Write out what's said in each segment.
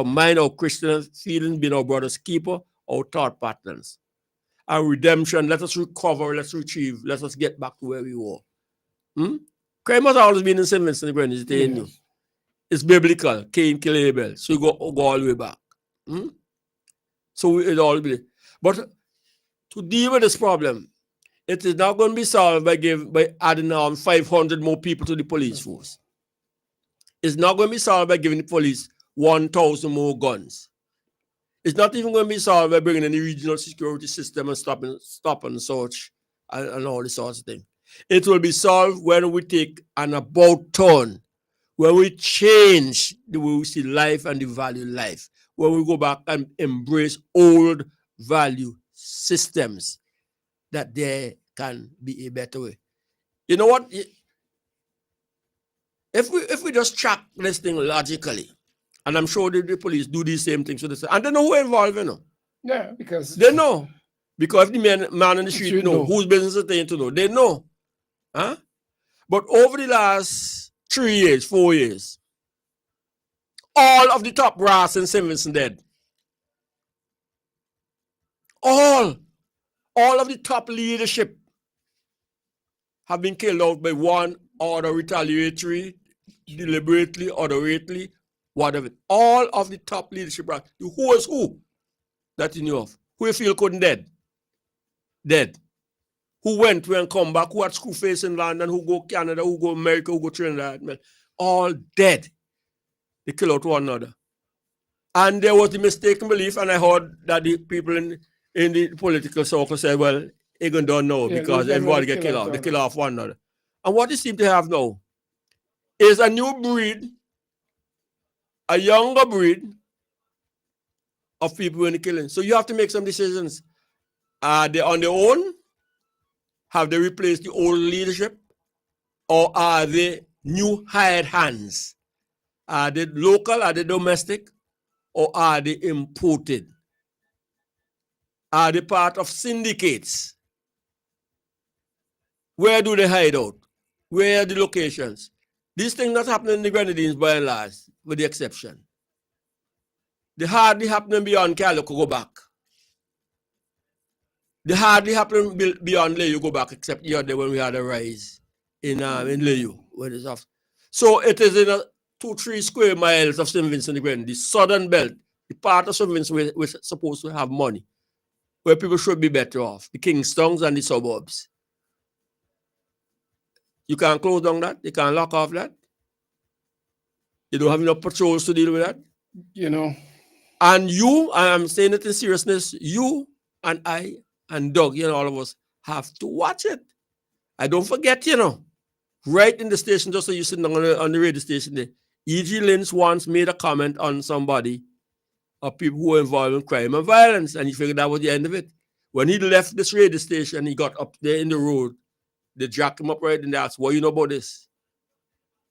mind, our Christian feelings, being our brother's keeper, our thought patterns. Our redemption, let us recover, let's retrieve, let us get back to where we were. Crime has always been in St. Vincent and the Grenadines, yes. It's biblical, Cain killed Abel, so you go all the way back. So it all be. But to deal with this problem, it is not going to be solved by adding on 500 more people to the police force. It's not going to be solved by giving the police 1,000 more guns. It's not even going to be solved by bringing in the regional security system and stop and search and all this sorts of things. It will be solved when we take an about turn, when we change the way we see life and the value life, when we go back and embrace old value systems, that there can be a better way. You know what? If we just track this thing logically, and I'm sure the police do these same things, and they know who involved, you know. Yeah, because they know. Because if the man in the street know whose business is they to know, they know. Huh? But over the last 3 years, 4 years, all of the top brass in St. Vincent dead. All of the top leadership have been killed out by one or the retaliatory, deliberately, odorantly, whatever. All of the top leadership brass. Who is who that you know of? Who you feel couldn't dead? Dead. Who went and come back, who had school face in London, who go Canada, who go America, who go Trinidad, man. All dead. They kill out one another. And there was the mistaken belief, and I heard that the people in the political circle said, well, Egan don't know because everybody get killed off. They kill off one another. And what they seem to have now is a new breed, a younger breed of people in the killing. So you have to make some decisions. Are they on their own? Have they replaced the old leadership? Or are they new hired hands? Are they local? Are they domestic? Or are they imported? Are they part of syndicates? Where do they hide out? Where are the locations? These things not happening in the Grenadines by and large, with the exception. They hardly happening beyond Calico, go back. They hardly happen beyond Leyu, go back, except the other when we had a rise in Leyu. When it's off. So it is in a 2-3 square miles of St. Vincent the Grenadines, the southern belt, the part of St. Vincent where we're supposed to have money, where people should be better off, the Kingstons and the suburbs. You can't close down that. You can't lock off that. You don't have enough patrols to deal with that. You know. And you, I'm saying it in seriousness, you and I and Doug, you know, all of us have to watch it. I don't forget, you know, right in the station, just so you're sitting on the radio station there, E.G. Lynch once made a comment on somebody of people who were involved in crime and violence, and he figured that was the end of it. When he left this radio station, he got up there in the road. They jacked him up right and they asked, what you know about this?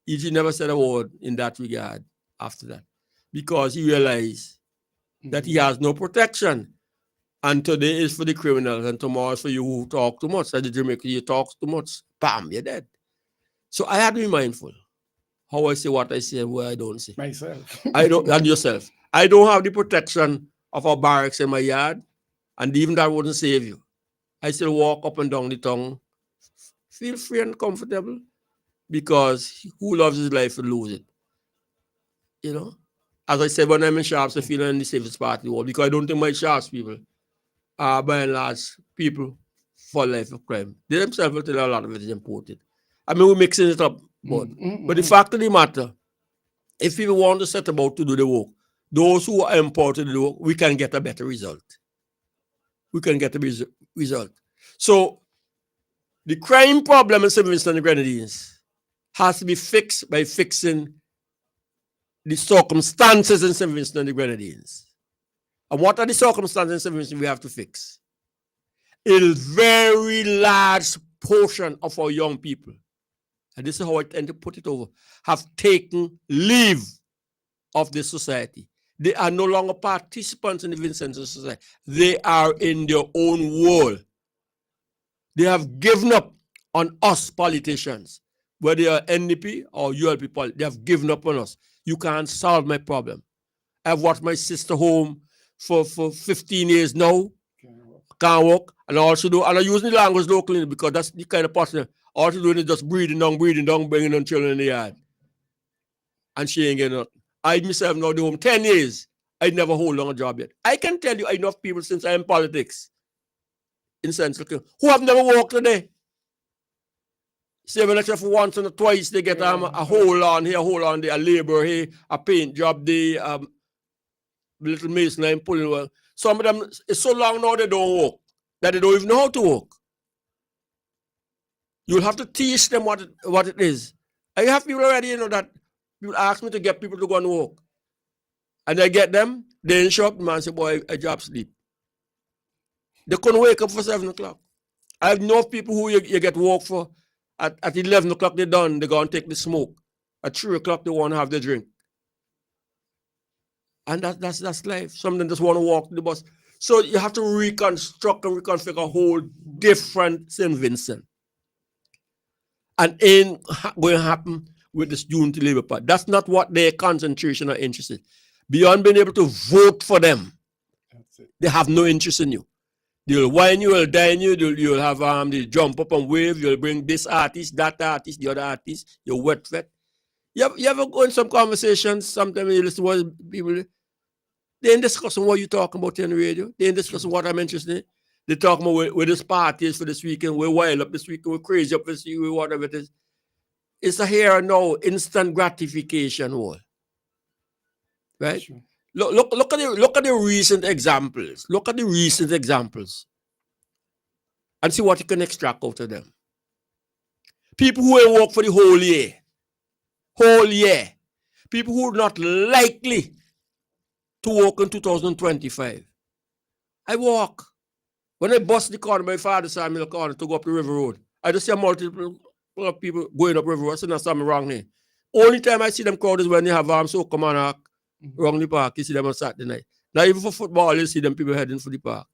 E.G. never said a word in that regard after that, because he realized that he has no protection. And today is for the criminals, and tomorrow is for you who talk too much. As the Jamaican, you talk too much, bam, you're dead. So I had to be mindful how I say what I say and what I don't say. Myself. And yourself. I don't have the protection of our barracks in my yard, and even that wouldn't save you. I still walk up and down the tongue, feel free and comfortable, because who loves his life will lose it. You know? As I said, when I'm in Sharps, I feel I'm in the safest part of the world, because I don't think my Sharps people are, by and large, people for life of crime. They themselves will tell a lot of it is imported. I mean, we're mixing it up, but the fact of the matter, if people want to set about to do the work, those who are imported to do the work, we can get a better result. We can get a result. So, the crime problem in St. Vincent and the Grenadines has to be fixed by fixing the circumstances in St. Vincent and the Grenadines. And what are the circumstances in St. Vincent we have to fix? A very large portion of our young people, and this is how I tend to put it over, have taken leave of this society. They are no longer participants in the Vincent society. They are in their own world. They have given up on us politicians, whether they are NDP or ULP politicians. They have given up on us. You can't solve my problem. I've watched my sister home for 15 years now. Can't walk. And I also do, and I use the language locally because that's the kind of person. All she's doing is just breathing down, bringing on children in the yard. And she ain't getting nothing. I myself now do home 10 years. I never hold on a job yet. I can tell you enough people since I'm in politics in Central King who have never worked today. Say when I say for once and twice they get a hole on here, a hole on there, a labor here, a paint job there, little mason I'm pulling well. Some of them it's so long now they don't work that they don't even know how to work. You'll have to teach them what it is. I have people already, that people ask me to get people to go and work. And I get them, they ain't show up, the man say, boy, I job sleep. They couldn't wake up for 7 o'clock. I have enough people who you get work for. At 11 o'clock they're done, they go and take the smoke. At 3 o'clock they want to have the drink. And that's life. Some of them just want to walk to the bus. So you have to reconstruct and reconfigure a whole different St. Vincent. And ain't going to happen with this Unity Labour Party. That's not what their concentration are interested in. Beyond being able to vote for them, they have no interest in you. They'll whine you, they'll dine you, you'll have they'll jump up and wave, you'll bring this artist, that artist, the other artist, you're wet. You ever go in some conversations, sometimes you listen to what people, they ain't discussing what you're talking about on the radio. They ain't discussing what I'm interested in. They talk about where this party is for this weekend, we're wild up this weekend, we're crazy up this weekend, whatever it is. It's a here and now instant gratification war. Right? Sure. Look at the recent examples. Look at the recent examples. And see what you can extract out of them. People who will work for the whole year. Whole year. People who are not likely to work in 2025. I walk. When I bust the corner, my father saw me the corner to go up the river road. I just see multiple people going up river road. I see there's something wrong here. Only time I see them crowd is when they have so come on around the park. You see them on Saturday night. Now even for football, you see them people heading for the park.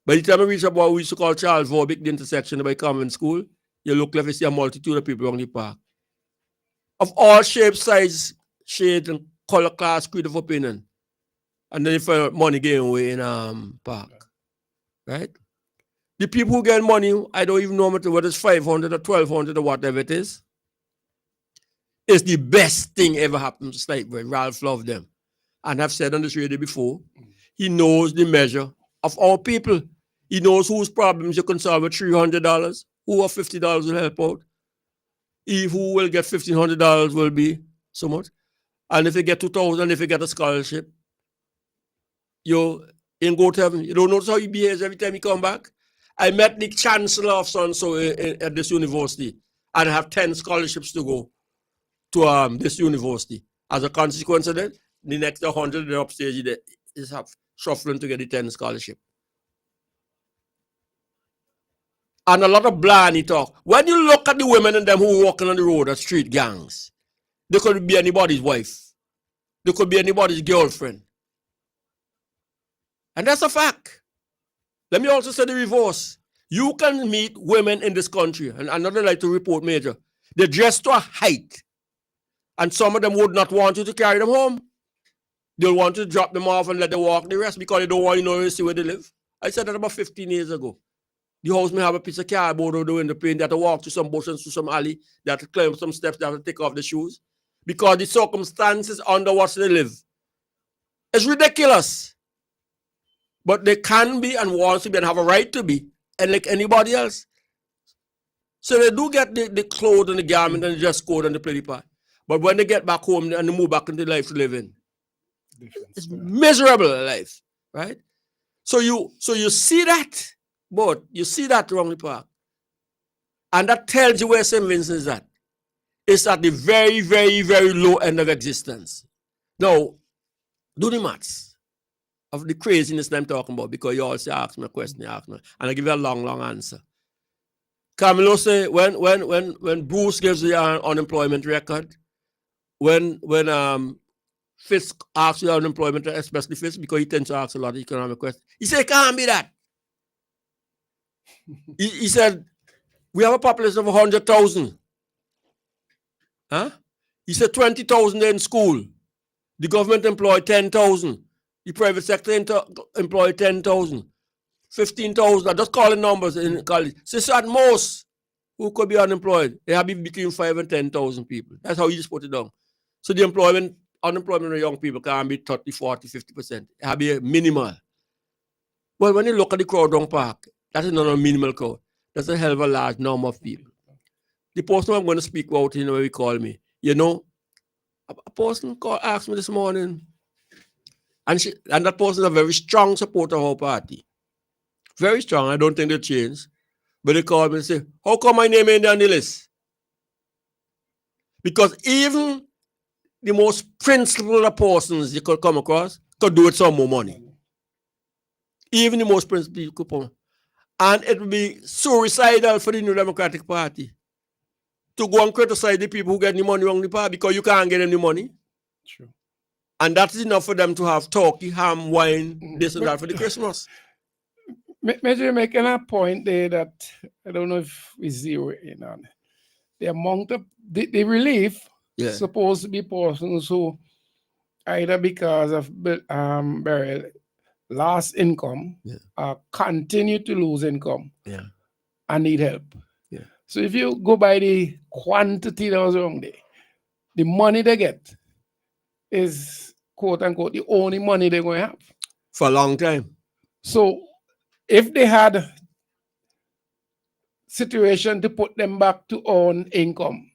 By the time I reach about what we used to call Charles Vorbic, the intersection by Convent School, you look left, you see a multitude of people around the park. Of all shapes, size, shade, and color, class, creed of opinion. And then you find out money getting away in park. Right? The people who get money, I don't even know whether it's 500 or 1,200 or whatever it is. It's the best thing ever happened to Sniper. Ralph loved them. And I've said on this radio before, he knows the measure of all people. He knows whose problems you can solve with $300, who of $50 will help out. Who will get $1,500 will be so much. And if you get $2,000, if you get a scholarship, you ain't go to heaven. You don't notice how he behaves every time he come back. I met the chancellor of so at this university, and I have 10 scholarships to go to this university. As a consequence of that, the next 100 they're upstairs is shuffling to get the 10 scholarship. And a lot of blarney talk. When you look at the women and them who are walking on the road as street gangs, they could be anybody's wife. They could be anybody's girlfriend. And that's a fact. Let me also say the reverse. You can meet women in this country, and another like to report major. They dress to a height, and some of them would not want you to carry them home. They'll want you to drop them off and let them walk the rest because they don't want you to see where they live. I said that about 15 years ago. The house may have a piece of cardboard over the window pane that will walk to some bushes, to some alley, that will climb some steps, that will take off the shoes. Because the circumstances under which they live. It's ridiculous. But they can be and want to be and have a right to be, and like anybody else. So they do get the clothes and the garment and the dress code and the play the part. But when they get back home and they move back into life to live in, it's miserable life, right? So you see that. But you see that around the park. And that tells you where St. Vincent is at. It's at the very, very, very low end of existence. Now, do the maths of the craziness that I'm talking about, because you also ask me a question, and I give you a long, long answer. Camilo say when Bruce gives the unemployment record, when Fisk asks you unemployment, especially Fisk, because he tends to ask a lot of economic questions, he said it can't be that. He said, we have a population of 100,000. Huh? He said 20,000 in school. The government employ 10,000. The private sector employ 10,000. 15,000. I'm just calling numbers in college. So at most, who could be unemployed? They have between 5 and 10,000 people. That's how you just put it down. So the unemployment of young people can be 30, 40, 50%. It have be minimal. But when you look at the Crowdon Park, that is not a minimal crowd. That's a hell of a large number of people. The person I'm going to speak about, when he call me, a person asked me this morning, and that person is a very strong supporter of our party. Very strong. I don't think they'll change. But they called me and say, how come my name ain't on the list? Because even the most principled persons you could come across could do it some more money. Even the most principled people could come. And it would be suicidal for the New Democratic Party to go and criticize the people who get the money wrong the party because you can't get any money. True. And that's enough for them to have turkey, ham, wine, this and that for the Christmas. Major making a point there that I don't know if we zero in on the amount of the relief supposed to be persons who either because of burial lost income or continue to lose income and need help. Yeah. So if you go by the quantity that was wrong there, the money they get is quote unquote the only money they're going to have for a long time. So if they had situation to put them back to own income,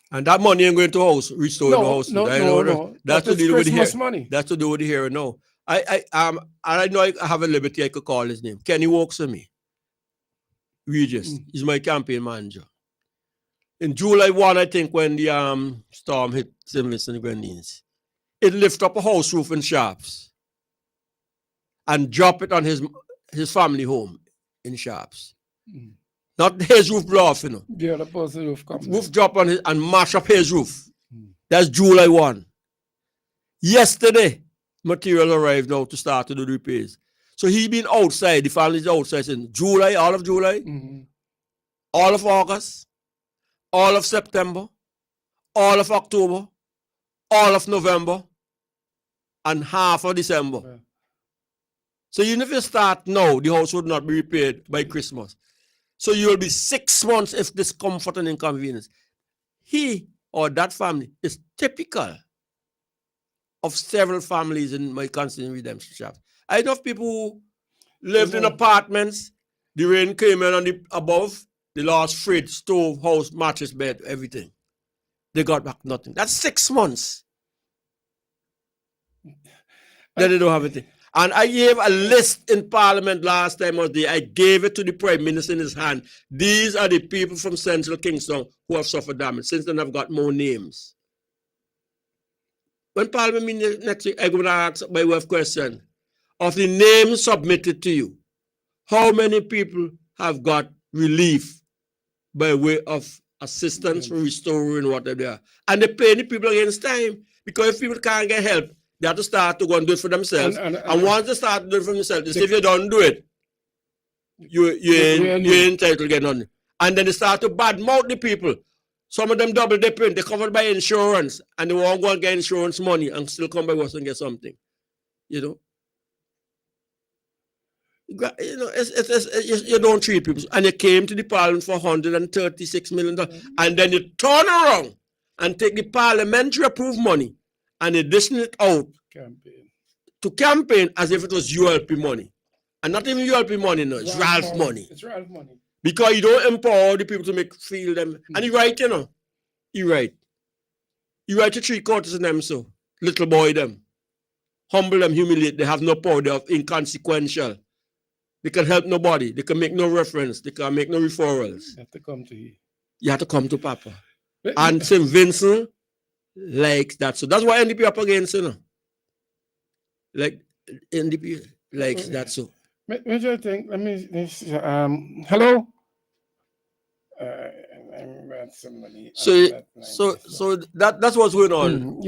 and that money ain't going to house, restore the house. No. That's to do with the money. That's to do with the here and now. I know I have a liberty. I could call his name. Kenny works for me. Regis. He's my campaign manager. In July 1, I think, when the storm hit St. Vincent and Grenadines, it lifted up a house roof in Sharps and dropped it on his family home in Sharps. Not his roof blow off, The other person roof comes. Roof drop on his and mash up his roof. That's July 1. Yesterday, material arrived now to start to do the repairs. So he been outside, the family's outside since July, all of July, all of August, all of September, all of October, all of November, and half of December. Yeah. So even if you start now, the house would not be repaired by Christmas. So you will be 6 months of discomfort and inconvenience. He or that family is typical of several families in my constituent redemption shop. I know of people who lived in apartments, the rain came in on the above, they lost fridge, stove, house, mattress, bed, everything. They got back nothing. That's 6 months. Then they don't have anything. And I gave a list in Parliament last time of the day. I gave it to the Prime Minister in his hand. These are the people from Central Kingston who have suffered damage. Since then, I've got more names. When Parliament meets next week, I'm going to ask by way of question, of the names submitted to you, how many people have got relief by way of assistance for restoring whatever they are? And they pay the people against time. Because if people can't get help, they have to start to go and do it for themselves. And once they start to do it for themselves, if you don't do it, you're entitled to get on. And then they start to badmouth the people. Some of them double dipping. They're covered by insurance. And they won't go and get insurance money and still come by us and get something. You don't treat people. And you came to the Parliament for $136 million. And then you turn around and take the parliamentary approved money and they dish it out to campaign as if it was ULP money. And not even ULP money, no. It's Ralph money. It's Ralph money. Because you don't empower the people to feel them. And you're right, You're right. You're right to 3/4 of them, so. Little boy them. Humble them, humiliate. They have no power. They are inconsequential. They can help nobody. They can make no reference. They can make no referrals. You have to come to you. You have to come to Papa. And St. Vincent likes that. So that's why NDP up against, Like, NDP likes that, so. Major thing, let me hello? So that's what's going on.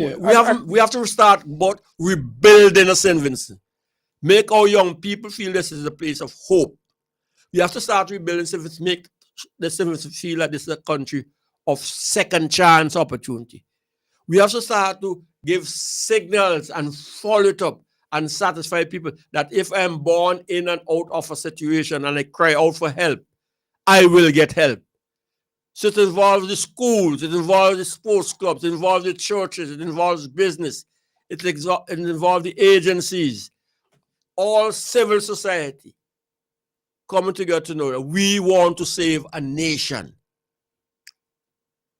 We have to start about rebuilding a St. Vincent. Make our young people feel this is a place of hope. We have to start rebuilding St. Vincent, make the St. Vincent feel like this is a country of second chance opportunity. We have to start to give signals and follow it up and satisfy people that if I'm born in and out of a situation and I cry out for help, I will get help. So it involves the schools, it involves the sports clubs, it involves the churches, it involves business, it involves the agencies, all civil society coming together to know that we want to save a nation.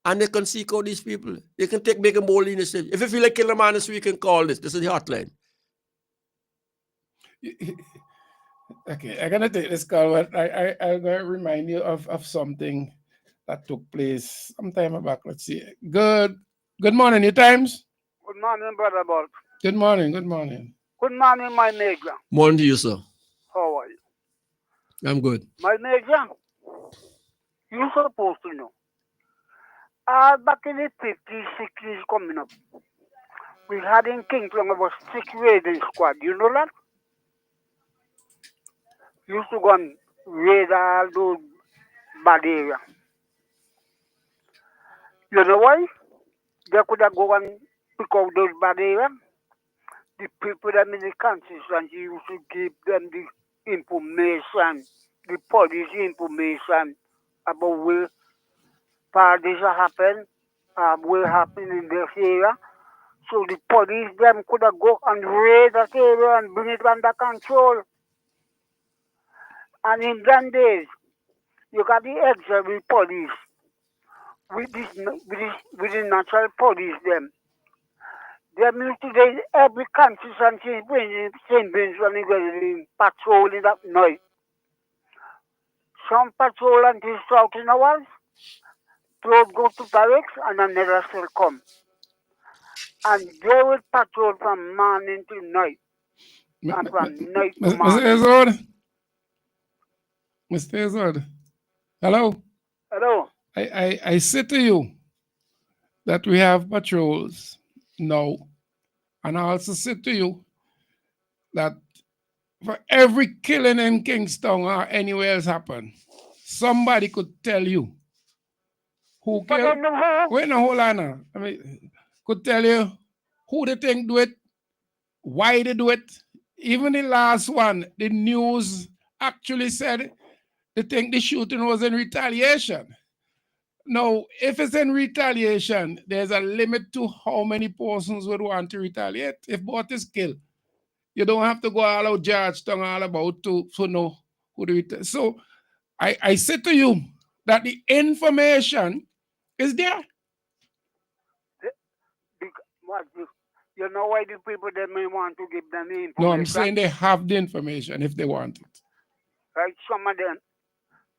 And they can seek out these people. They can make a bold initiative. If you feel like killing a man this week, you can call this. This is the hotline. Okay, I'm gonna take this call, but I'm gonna remind you of something that took place some time back. Let's see. Good morning, Newtimes. Good morning, Brother Bolt. Good morning. Good morning, my major. Morning to you, sir. How are you? I'm good. My major, you're supposed to know. Back in the 50s, 60s coming up, we had in Kingston about 6 raiding squad. You know that? Used to go and raid all those bad areas. You know why? They could have go and pick out those bad areas. The people that in the constituency used to give them the information, the police information about where parties happen, what happen in this area. So the police them could have go and raid that area and bring it under control. And in them days, you got the auxiliary police with the natural police them. Them used to do every constituency in St. Vincent when you get patrolling that night. Some patrol until south in hours, through go to barracks and another still come. And they will patrol from morning to night. And from night to morning. Mr. Ezod. Hello. Hello. I say to you that we have patrols now. And I also say to you that for every killing in Kingston or anywhere else happen, somebody could tell you who killed. Wait, no, hold on now. I mean, could tell you who they think do it, why they do it. Even the last one, the news actually said they think the shooting was in retaliation. Now, if it's in retaliation, there's a limit to how many persons would want to retaliate. If both is killed, you don't have to go all out Georgetown all about to know who do it. So I say to you that the information is there. You know why the people that may want to give them the information? No, I'm saying they have the information if they want it. Right, some of them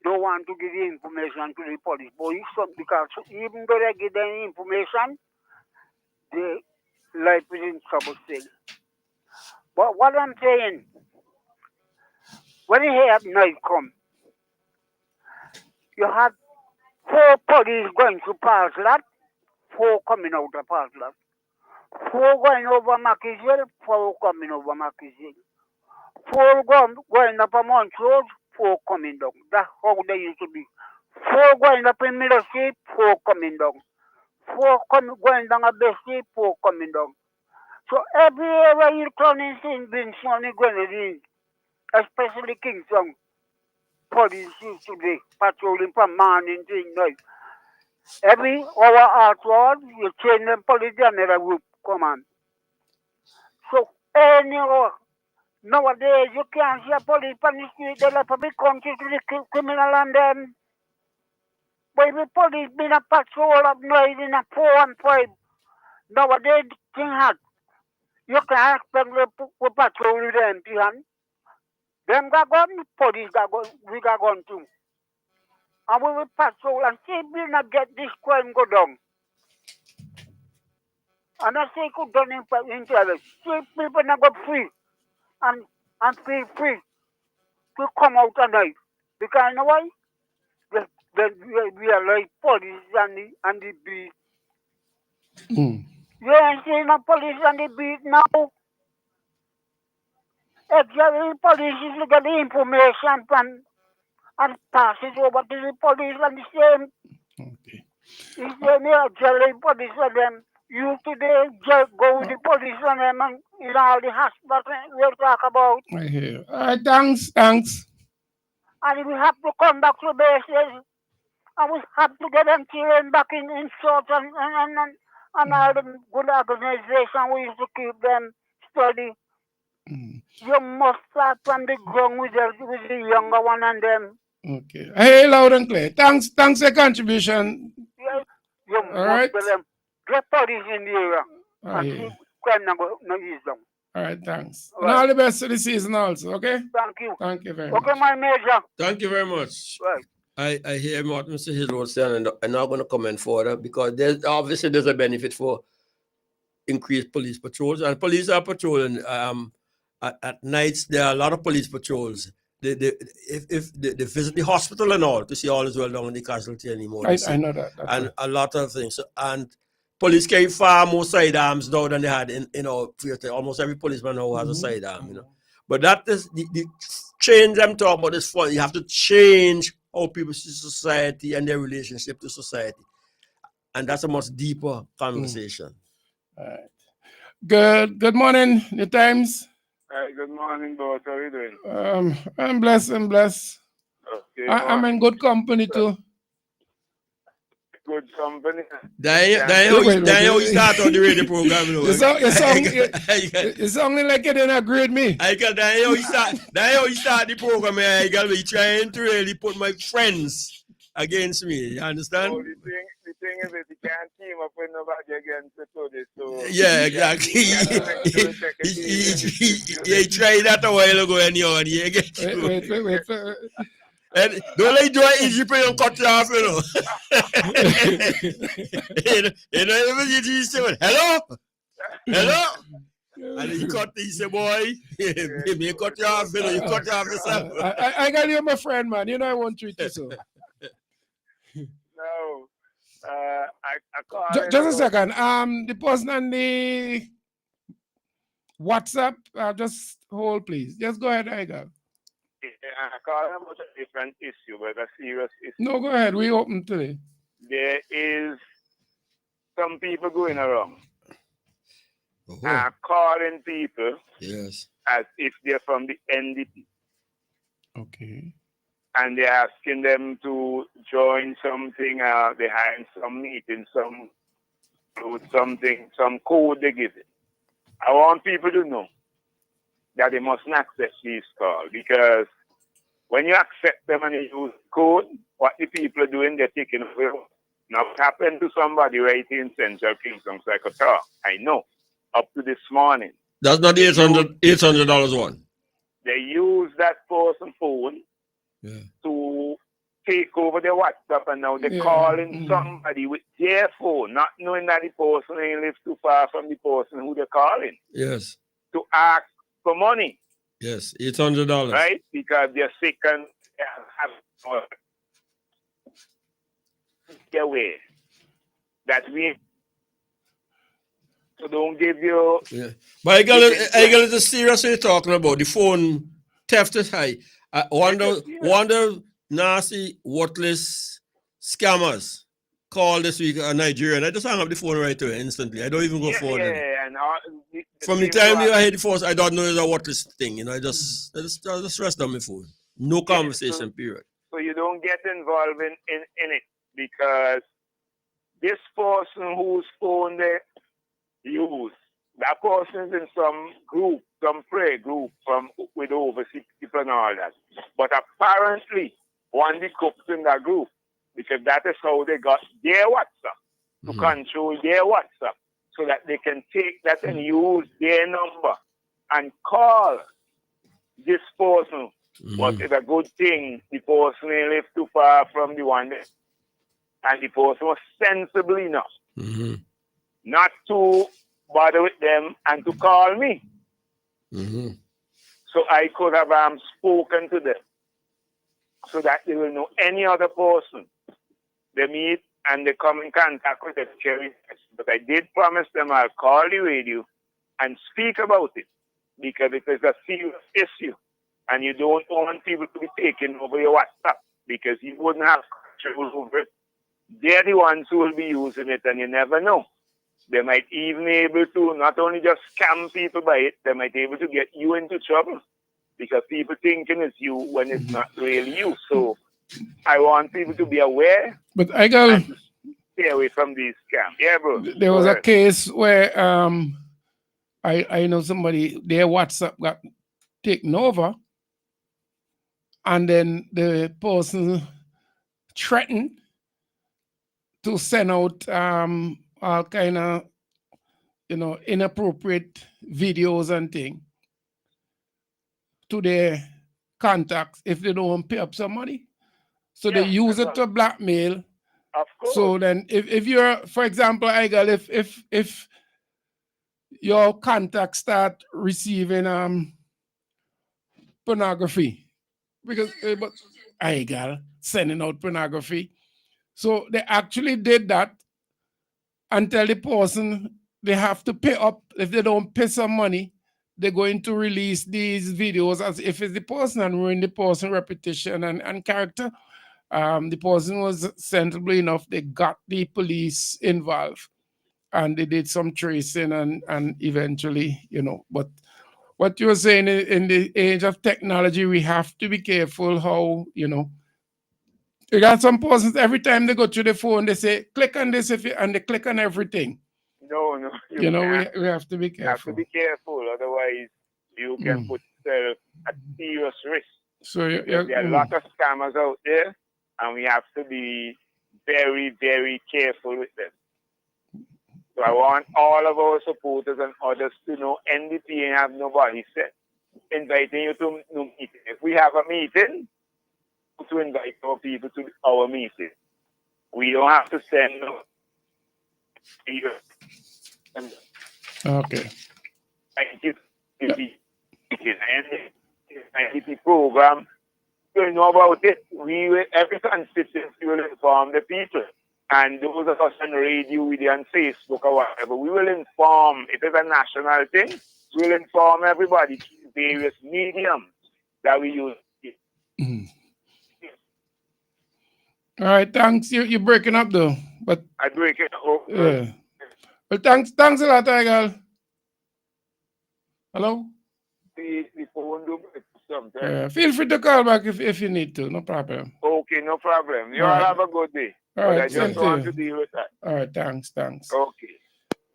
don't want to give the information to the police. But because even though they give them information, their life is in trouble still. But what I'm saying, when you hear night come, you have 4 police going to Parkland, 4 coming out of Parkland. 4 going over Mackisville, 4 coming over Mackisville. 4 going up a Mount Road, 4 coming down. That's how they used to be. 4 going up in Middle Street, 4 coming down. 4 going down a Bay Street, 4 coming down. So every area you turn in St. Vincent and Grenadines, especially Kingston, police used to be patrolling from morning to night. Every hour afterwards, you change them police to another group. Come on. So anywhere, nowadays you can't see a police on the street, they let public country to the criminal and them. But the police been a patrol of night in a 4 and 5. Nowadays, thing hot. You can't expect to patrol with the empty hand. Them got gun, police got gun, we got gun too. And we will patrol and see if we not get this crime go down. And I say could done in private. See people not go free and feel free to come out at night. Because you know why? We are like police and the beat. You ain't seeing no police and the beat now. Exactly, police is to get the information from and pass it over to the police and the same. Okay. It's the auxiliary police for them. You today just go with the police and them and in all the hospitals we'll talk about. I hear. All right, thanks. And we have to come back to bases. And we have to get them children back in short and all the good organization we used to keep them study. You must start from the ground with the younger one and them. Okay. Hey, loud and clear. Thanks for your contribution. Yeah, you All must right. tell them, get police in the area and see crime no ease down. All right, thanks. All And right. all the best to the season also, okay? Thank you. Thank you very much. Okay, my major. Thank you very much. Right. I hear what Mr. Hill was saying, and I'm not going to comment further because there's a benefit for increased police patrols, and police are patrolling at nights. There are a lot of police patrols. They visit the hospital and all to see all is well done with the casualty anymore. I know that. And a lot of things. And police carry far more sidearms now than they had in almost every policeman now has a sidearm, But that is the change I'm talking about is fun. You have to change how people see society and their relationship to society. And that's a much deeper conversation. All right. Good morning, New Times. Hi, good morning, boss. How are you doing? I'm blessed. Okay. I'm in good company too. Good company. Daniel, you start on the radio program. It's sounding like you didn't agree with me. Daniel, you start the program. I got be trying to really put my friends against me. You understand? Oh, the thing is that you can't team up with nobody against the police. So yeah, exactly. He tried that a while ago, and you get Wait. And don't let do it easy for you cut you off, you say, hello? And he said, boy, me cut you off, you cut you off yourself. I got you, my friend, man. I won't treat you so. No. I call just a second. The person on the WhatsApp, just hold, please. Just go ahead, I go. I call about a different issue, but a serious issue. No, go ahead. We open today. There is some people going around calling people as if they're from the Ndp. Okay. And they're asking them to join something, they're having some meeting, some code they give it. I want people to know that they mustn't accept these calls, because when you accept them and you use code, what the people are doing, they're taking away. Now, it happened to somebody right in Central Kingston, so I could talk. I know. Up to this morning. That's not the $800 one. They use that person's phone to take over their WhatsApp, and now they're calling somebody with their phone, not knowing that the person ain't live too far from the person who they're calling. Yes. To ask for money. Yes, $800. Right? Because they're sick and have their way. That we so don't give you. Yeah. But I got it seriously talking about the phone theft is high. I wonder nasty, worthless scammers call this week a Nigerian. I just hang up the phone right away instantly. I don't even go forward. From the time I heard the phone, I don't know it's a worthless thing. I just rest on my phone. No conversation, period. So you don't get involved in it, because this person whose phone they use, that person is in some group, some prayer group with over 60 people and all that. But apparently, one of the cooks in that group, because that is how they got their WhatsApp, to control their WhatsApp, so that they can take that and use their number and call this person. But it's a good thing the person ain't live too far from the one there. And the person was sensible enough not to bother with them and to call me. So I could have spoken to them so that they will know any other person they meet and they come in contact with them. But I did promise them I'll call the radio and speak about it, because it is a serious issue. And you don't want people to be taking over your WhatsApp, because you wouldn't have control over it. They're the ones who will be using it, and you never know. They might even able to not only just scam people by it, they might be able to get you into trouble because people thinking it's you when it's not really you. So I want people to be aware. But I got and to stay away from these scams. Yeah, bro. There was a case where I know somebody, their WhatsApp got taken over, and then the person threatened to send out all kind of inappropriate videos and things to their contacts if they don't pay up some money. So they use it to blackmail. Of course. So then if you're, for example, Igal, if your contacts start receiving pornography, because but Igal sending out pornography. So they actually did that and tell the person they have to pay up. If they don't pay some money, they're going to release these videos as if it's the person and ruin the person's reputation and character. The person was sensible enough, they got the police involved and they did some tracing and eventually, but what you're saying in the age of technology, we have to be careful how, you got some persons, every time they go to the phone, they say, click on this and they click on everything. No. We have to be careful. You have to be careful, otherwise you can put yourself at serious risk. So there are a lot of scammers out there, and we have to be very, very careful with them. So I want all of our supporters and others to know NDP ain't have nobody set inviting you to meeting. If we have a meeting, to invite our people to our meeting. We don't have to send no. Okay. Thank you. Ndp program. You know about it. Every constituency will inform the people. And those of us on radio, video, and Facebook or whatever, we will inform. It is a national thing. We'll inform everybody through various mediums that we use. Mm. All right, thanks. You're breaking up though, but I break it up. Yeah. Well, thanks a lot, Igal. Hello. The phone do break sometimes. Feel free to call back if you need to. No problem. Okay, no problem. You all have a good day. All right, I just want to deal with that. All right, thanks. Okay.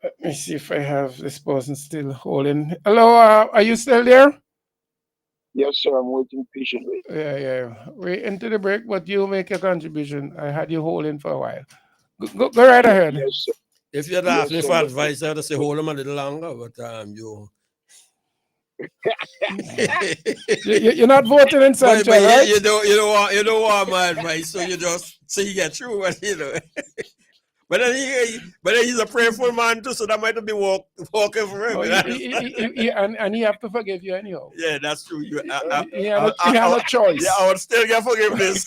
Let me see if I have this person still holding. Hello, are you still there? Yes, sir. I'm waiting patiently. Yeah. We're into the break, but you make a contribution. I had you holding for a while. Go right ahead. Yes, sir. If you'd asked me for advice, I'd say hold them a little longer, but you. You're not voting in Central, right? You don't want my advice, so you just say you get through it, But then he's a prayerful man too, so that might be walking for him. And he have to forgive you anyhow. Yeah, that's true. He have a choice. Yeah, I would still get forgiveness.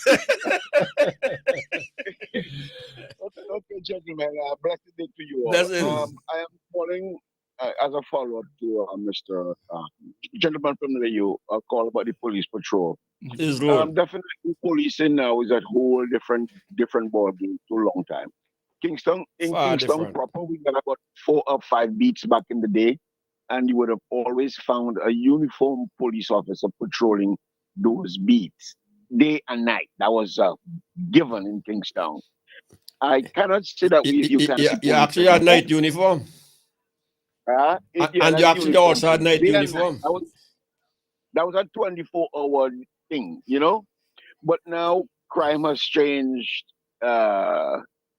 Okay, gentlemen, blessed day to you all. I am calling as a follow-up to Mr. Gentleman from the EU, call about the police patrol. Definitely, policing now is a whole different ballgame for a long time. Kingston proper, we got about 4 or 5 beats back in the day, and you would have always found a uniformed police officer patrolling those beats day and night. That was given in Kingstown. I cannot say that you actually had night uniform. And you actually also had night uniform. That was a 24-hour thing, But now crime has changed.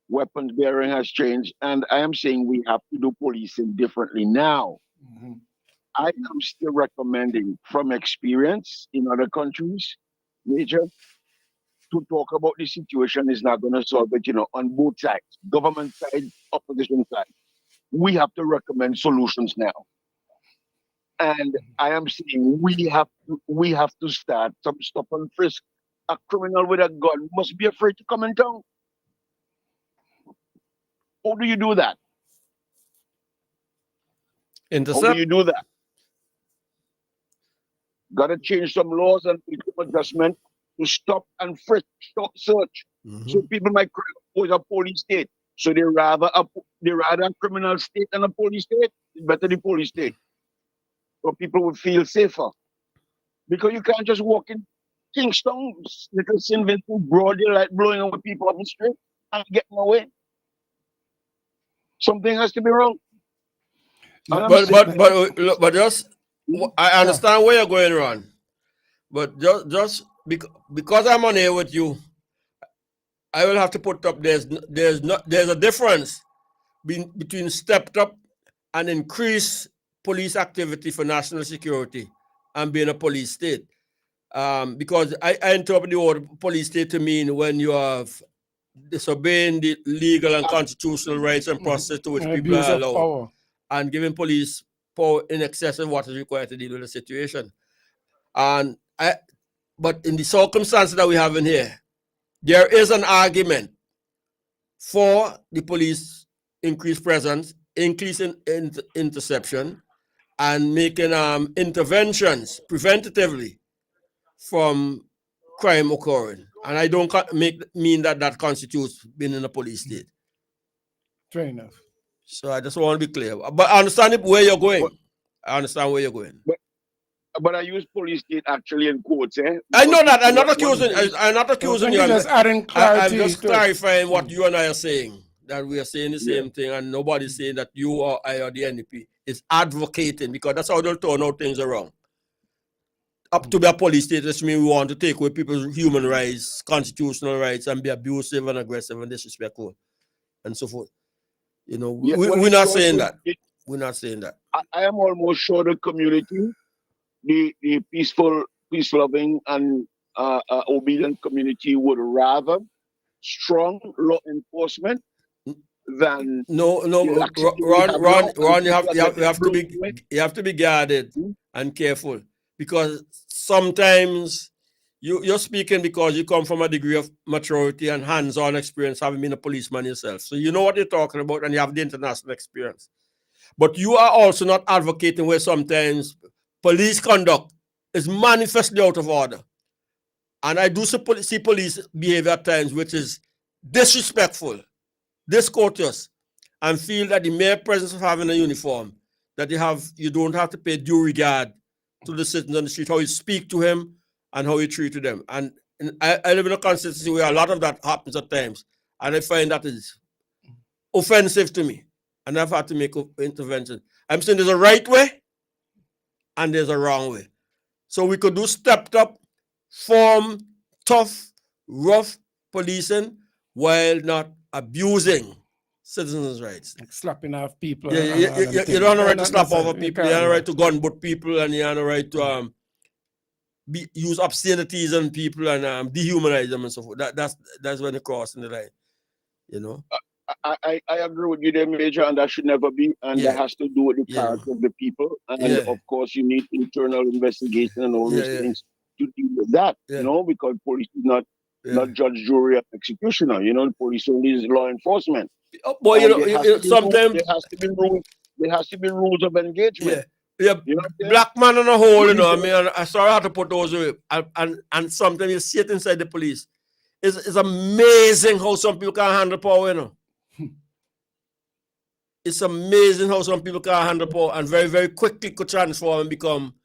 Weapons bearing has changed, and I am saying we have to do policing differently now. Mm-hmm. I am still recommending, from experience in other countries, Major, to talk about the situation is not going to solve it, on both sides, government side, opposition side. We have to recommend solutions now. And I am saying we have to start some stop and frisk. A criminal with a gun must be afraid to come in town. How do you do that? Intercept. How do you do that? Got to change some laws and some adjustment to stop and frisk, stop search. Mm-hmm. So people might cry, oh, it's a police state. So they rather a criminal state than a police state. It's better the police state, so people would feel safer. Because you can't just walk in Kingston, little St. Vincent, broad daylight, blowing away people off the street and getting away. Something has to be wrong. But just I understand where you're going, Ron. But just because I'm on here with you, I will have to put up there's a difference between stepped up and increased police activity for national security and being a police state. Because I interpret the word police state to mean when you are disobeying the legal and constitutional rights and process to which people are allowed, and giving police power in excess of what is required to deal with the situation. But in the circumstances that we have in here, there is an argument for the police increased presence, increase in interception, and making interventions preventatively from crime occurring. And I don't mean that constitutes being in a police state. Fair enough. So I just want to be clear. But I understand where you're going. I understand where you're going. But I use police state actually in quotes, eh? I know that. I'm not accusing you. Just adding clarity. I'm just clarifying what you and I are saying. That we are saying the same thing, and nobody's saying that you or I or the NDP is advocating, because that's how they'll turn out things around. Up to be a police state, this means we want to take away people's human rights, constitutional rights, and be abusive and aggressive and disrespectful and so forth. You know, we're not saying that. We're not saying that. I am almost sure the community, the peaceful, peace-loving, and obedient community would rather strong law enforcement than no. Ron, you have to be guarded and careful, because sometimes you're speaking because you come from a degree of maturity and hands-on experience, having been a policeman yourself. So you know what you're talking about, and you have the international experience. But you are also not advocating where sometimes police conduct is manifestly out of order. And I do see police behavior at times which is disrespectful, discourteous, and feel that the mere presence of having a uniform, that you don't have to pay due regard to the citizens on the street, how you speak to him and how you treat them. And I live in a constituency where a lot of that happens at times, and I find that is offensive to me, and I've had to make intervention. I'm saying there's a right way and there's a wrong way. So we could do stepped up, firm, tough, rough policing while not abusing citizens' rights. Like slapping off people. You don't have a right to slap off people. You have a right to gun butt people, and you have a right to use obscenities on people and dehumanize them and so forth. That's when they're crossing the line. You know. I agree with you there, Major, and that should never be, and that has to do with the character of the people, and of course you need internal investigation and all those things to deal with that, you know, because police is not judge, jury, or executioner. You know, the police only is law enforcement. Oh, boy, sometimes there has to be rules of engagement. Yeah, you know, black man on a hole, you know. I mean, I sorry how to put those away, and sometimes you see it inside the police. It's amazing how some people can handle power, you know. It's amazing how some people can handle power and very, very quickly could transform and become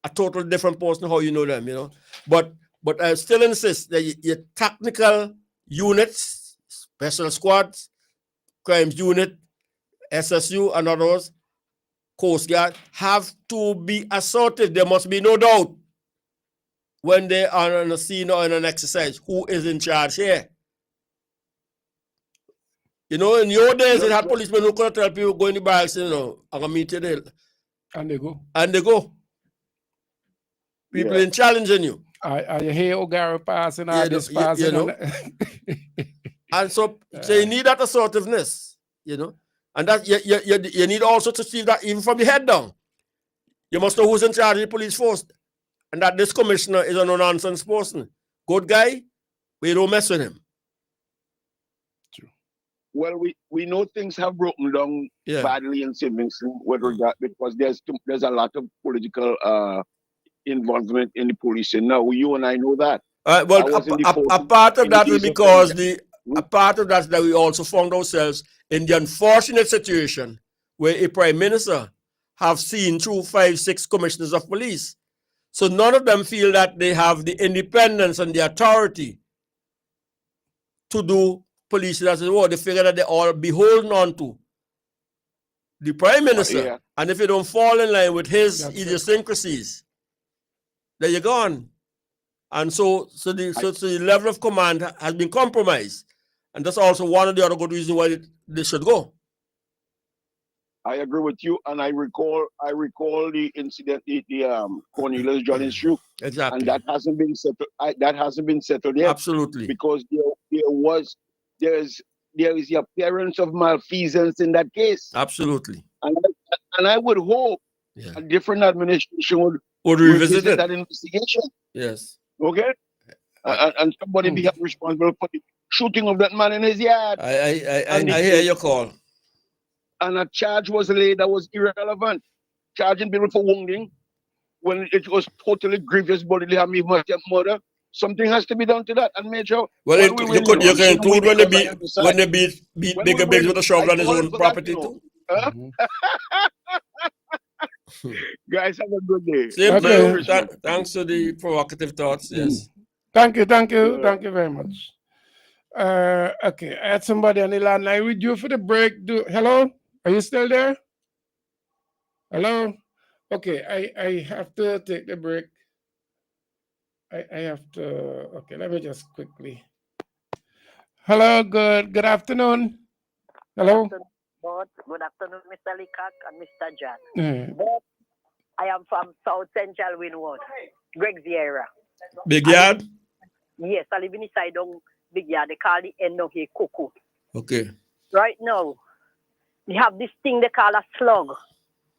a totally different person how you know them, you know. But I still insist that your technical units, special squads, crimes unit, SSU, and others, Coast Guard, have to be assertive. There must be no doubt when they are on a scene or in an exercise who is in charge here. You know, in your days, it had policemen who could tell people go in the barracks, you know, I'm going to meet you there. And they go. And they go. People in challenging you. You hear O'Gara passing, all this passing. You know. And so you need that assertiveness, you know. And that you need also to see that even from the head down. You must know who's in charge of the police force. And that this commissioner is a no-nonsense person. Good guy, but you don't mess with him. Well, we know things have broken down badly in St. Vincent with regard, because there's a lot of political involvement in the policing. Now, you and I know that. Well, a part of that is because a part of that is that we also found ourselves in the unfortunate situation where a prime minister have seen through 5-6 commissioners of police. So none of them feel that they have the independence and the authority to do policing as a whole. They figure that they all beholden on to the prime minister. And if you don't fall in line with his idiosyncrasies, then you're gone. And so the level of command has been compromised. And that's also one of the other good reasons why they should go. I agree with you, and I recall the incident, the Cornelius John issue, exactly, and that hasn't been settled. That hasn't been settled yet, absolutely, because there is the appearance of malfeasance in that case, absolutely, and I would hope a different administration would revisit that investigation. Yes, okay, and somebody be responsible for the shooting of that man in his yard. I hear your call. And a charge was laid that was irrelevant. Charging people for wounding when it was totally grievous bodily harm, murder. Something has to be done to that. And Major, well, you can include when they beat bigger bigs with a shovel on his own property too. Huh? Guys, have a good day. Same to you. Thanks for the provocative thoughts. Yes. Thank you very much. Okay, I had somebody on the line. I with you for the break. Hello? Are you still there? Hello? Okay, I have to take the break. I have to, okay, let me just quickly. Hello, good afternoon. Hello? Good afternoon, Mr. Leacock and Mr. John. But I am from South Central Windward, Greg Sierra. Big Yard? Yes, I live inside on Big Yard. They call the end of here cuckoo. Okay. Right now, they have this thing they call a slug.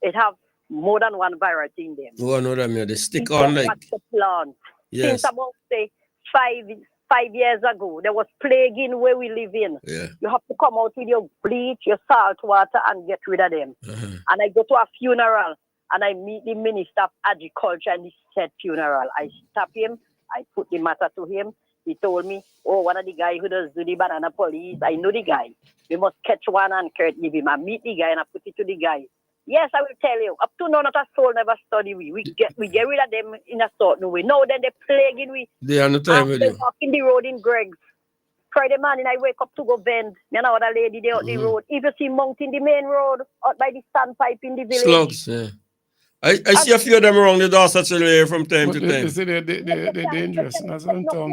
It have more than one variety in them. Oh, I know that, they stick on like. The plant. Yes. Since about, say, 5 years ago, there was plaguing where we live in. Yeah. You have to come out with your bleach, your salt water, and get rid of them. And I go to a funeral, and I meet the Minister of Agriculture and he said funeral. I stop him. I put the matter to him. He told me, oh, one of the guys who does do the banana police, I know the guy. We must catch one and give him. I meet the guy and I put it to the guy. Yes, I will tell you. Up to now, not a soul never study we. We get rid of them in a certain way. Now then, they're plaguing we. They are not time with you. Walking the road in Greg's. Friday morning, I wake up to go bend. Me and another lady there out the road. If you see mountain the main road, out by the standpipe in the village. Slugs, yeah. I see a few of them around the Dorset area from time to time. You see, they're dangerous in terms of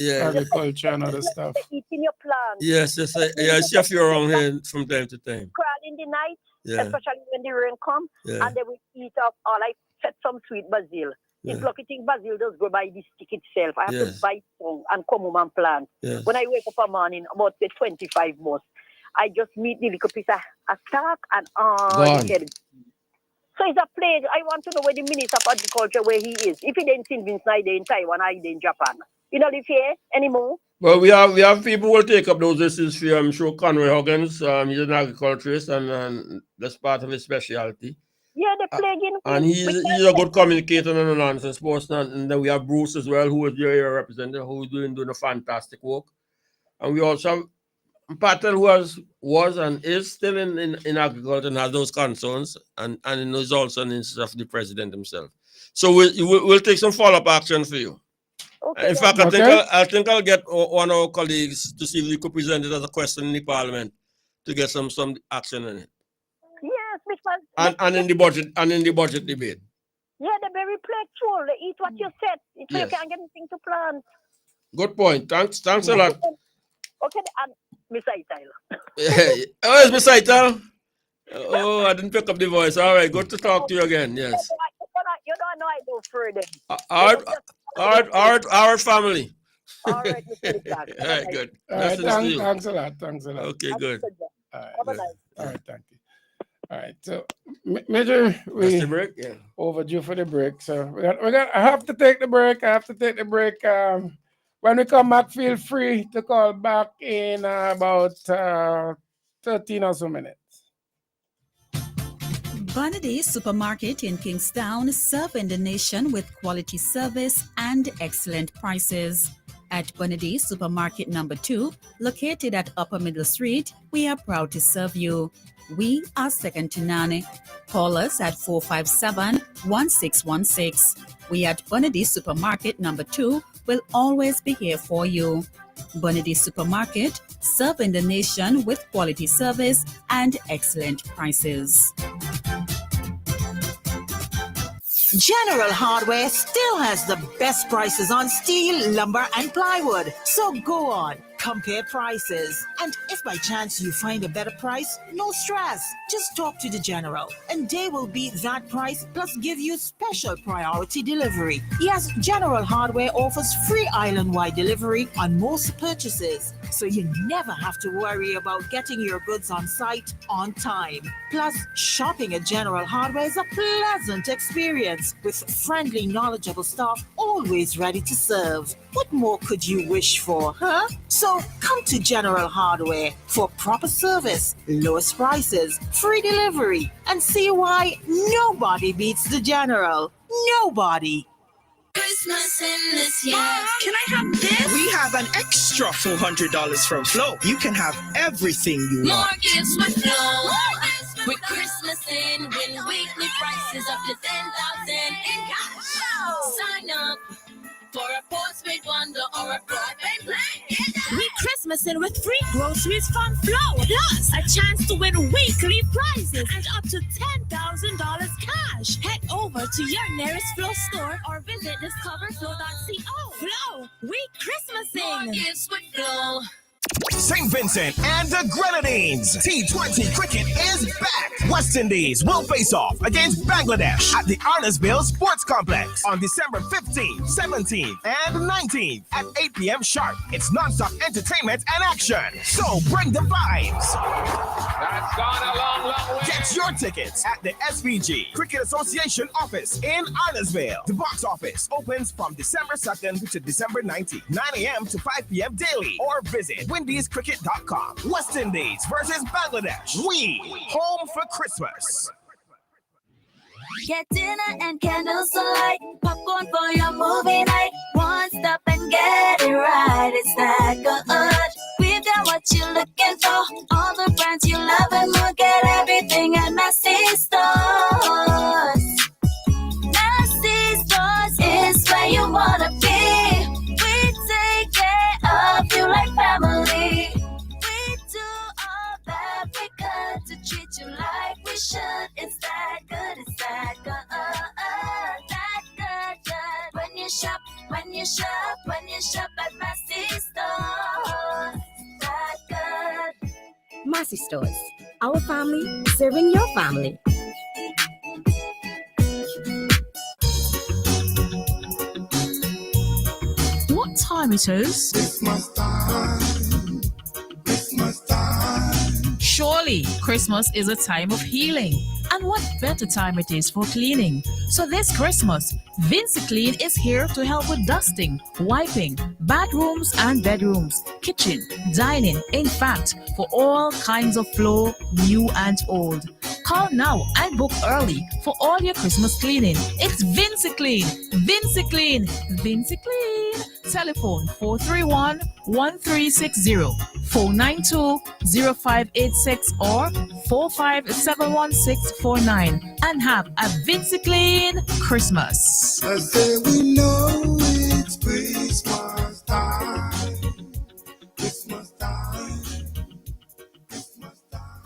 agriculture and other stuff. They're eating your plants. Yes, I see a few around here from time to time. Crawl in the night, especially when the rain comes, and they will eat up all. I set some sweet basil. If lucky thing basil does go by the stick itself, I have to buy some and come home and plant. Yes. When I wake up a morning, about the 25 bus, I just meet the little piece of a sack and so it's a plague. I want to know where the Minister of Agriculture, where he is. If he didn't in Vince, in Taiwan, or in Japan. You don't live here anymore? Well, we have people who will take up those issues for you. I'm sure Conway Huggins, he's an agriculturist and that's part of his specialty. Yeah, they're plaguing. And he's a good communicator and a nonsense person. And then we have Bruce as well, who is your area representative, who is doing a fantastic work. And we also have Patel, who was and is still in agriculture and has those concerns, and is also an instance of the president himself. So we'll take some follow-up action for you. Okay, in fact, I think I'll get one of our colleagues to see if we could present it as a question in the parliament to get some action on it. Yes, because and in the budget debate. Yeah, they're very playful. They eat what you said. So you can't get anything to plant. Good point. Thanks a lot. Okay, and Miss Ital. Oh, it's Miss Ital. Oh, I didn't pick up the voice. All right, good to talk to you again. Yes. You don't know I go further. Our family. All right, Mr. All right, good. Thanks a lot. Okay, good. All right, thank you. All right, so Major, we break? overdue for the break. So I have to take the break. When we come back, feel free to call back in about 13 or so minutes. Ndp Supermarket in Kingstown, serving the nation with quality service and excellent prices. At Ndp Supermarket number 2, located at Upper Middle Street, we are proud to serve you. We are second to none. Call us at 457-1616. We at Ndp Supermarket number 2 will always be here for you. Ndp Supermarket, serving the nation with quality service and excellent prices. General Hardware still has the best prices on steel, lumber, and plywood. So go on, compare prices. And if by chance you find a better price, no stress. Just talk to the General, and they will beat that price plus give you special priority delivery. Yes, General Hardware offers free island-wide delivery on most purchases, so you never have to worry about getting your goods on site on time. Plus, shopping at General Hardware is a pleasant experience with friendly, knowledgeable staff always ready to serve. What more could you wish for, huh? So come to General Hardware for proper service, lowest prices, free delivery, and see why nobody beats the General. Nobody. Christmas in this year. Can I have this? We have an extra $400 from Flow. You can have everything you want. More gifts with Flow. With Christmas in, win weekly prices up to 10,000 in cash. Sign up for a postpaid bundle or a broadband plan. We Christmas in with free groceries from Flow. Plus, a chance to win weekly prizes and up to $10,000 cash. Head over to your nearest Flow store or visit discoverflow.co. Flow, we Christmasing. More gifts with Flow. St. Vincent and the Grenadines. T20 cricket is back. West Indies will face off against Bangladesh at the Arnesville Sports Complex on December 15th, 17th, and 19th at 8 p.m. sharp. It's non-stop entertainment and action. So bring the vibes. That's gone a long, long way. Get your tickets at the SVG Cricket Association office in Arnesville. The box office opens from December 2nd to December 19th, 9 a.m. to 5 p.m. daily, or visit WindiesCricket.com. West Indies versus Bangladesh. We home for Christmas. Get dinner and candles alight, popcorn for your movie night. One stop and get it right. It's that good. We've got what you're looking for. All the brands you love and we'll get everything at Massy Stores. Massy Stores is where you wanna be. We take care of you like family. We do all that we could to treat you like we should. It's that good, it's that good. That good. When you shop at Massy Stores. That good. Massy Stores, our family serving your family. What time it is? Christmas time. Christmas time. Surely, Christmas is a time of healing. And what better time it is for cleaning? So this Christmas, Vinci Clean is here to help with dusting, wiping, bathrooms and bedrooms, kitchen, dining, in fact, for all kinds of floor, new and old. Call now and book early for all your Christmas cleaning. It's Vinci Clean, Vinci Clean, Vinci Clean. Telephone 431-1360, 492-0586 or 4571649 and have a Vinci Clean Christmas. I say we know it's Christmas time. Christmas time. Christmas time.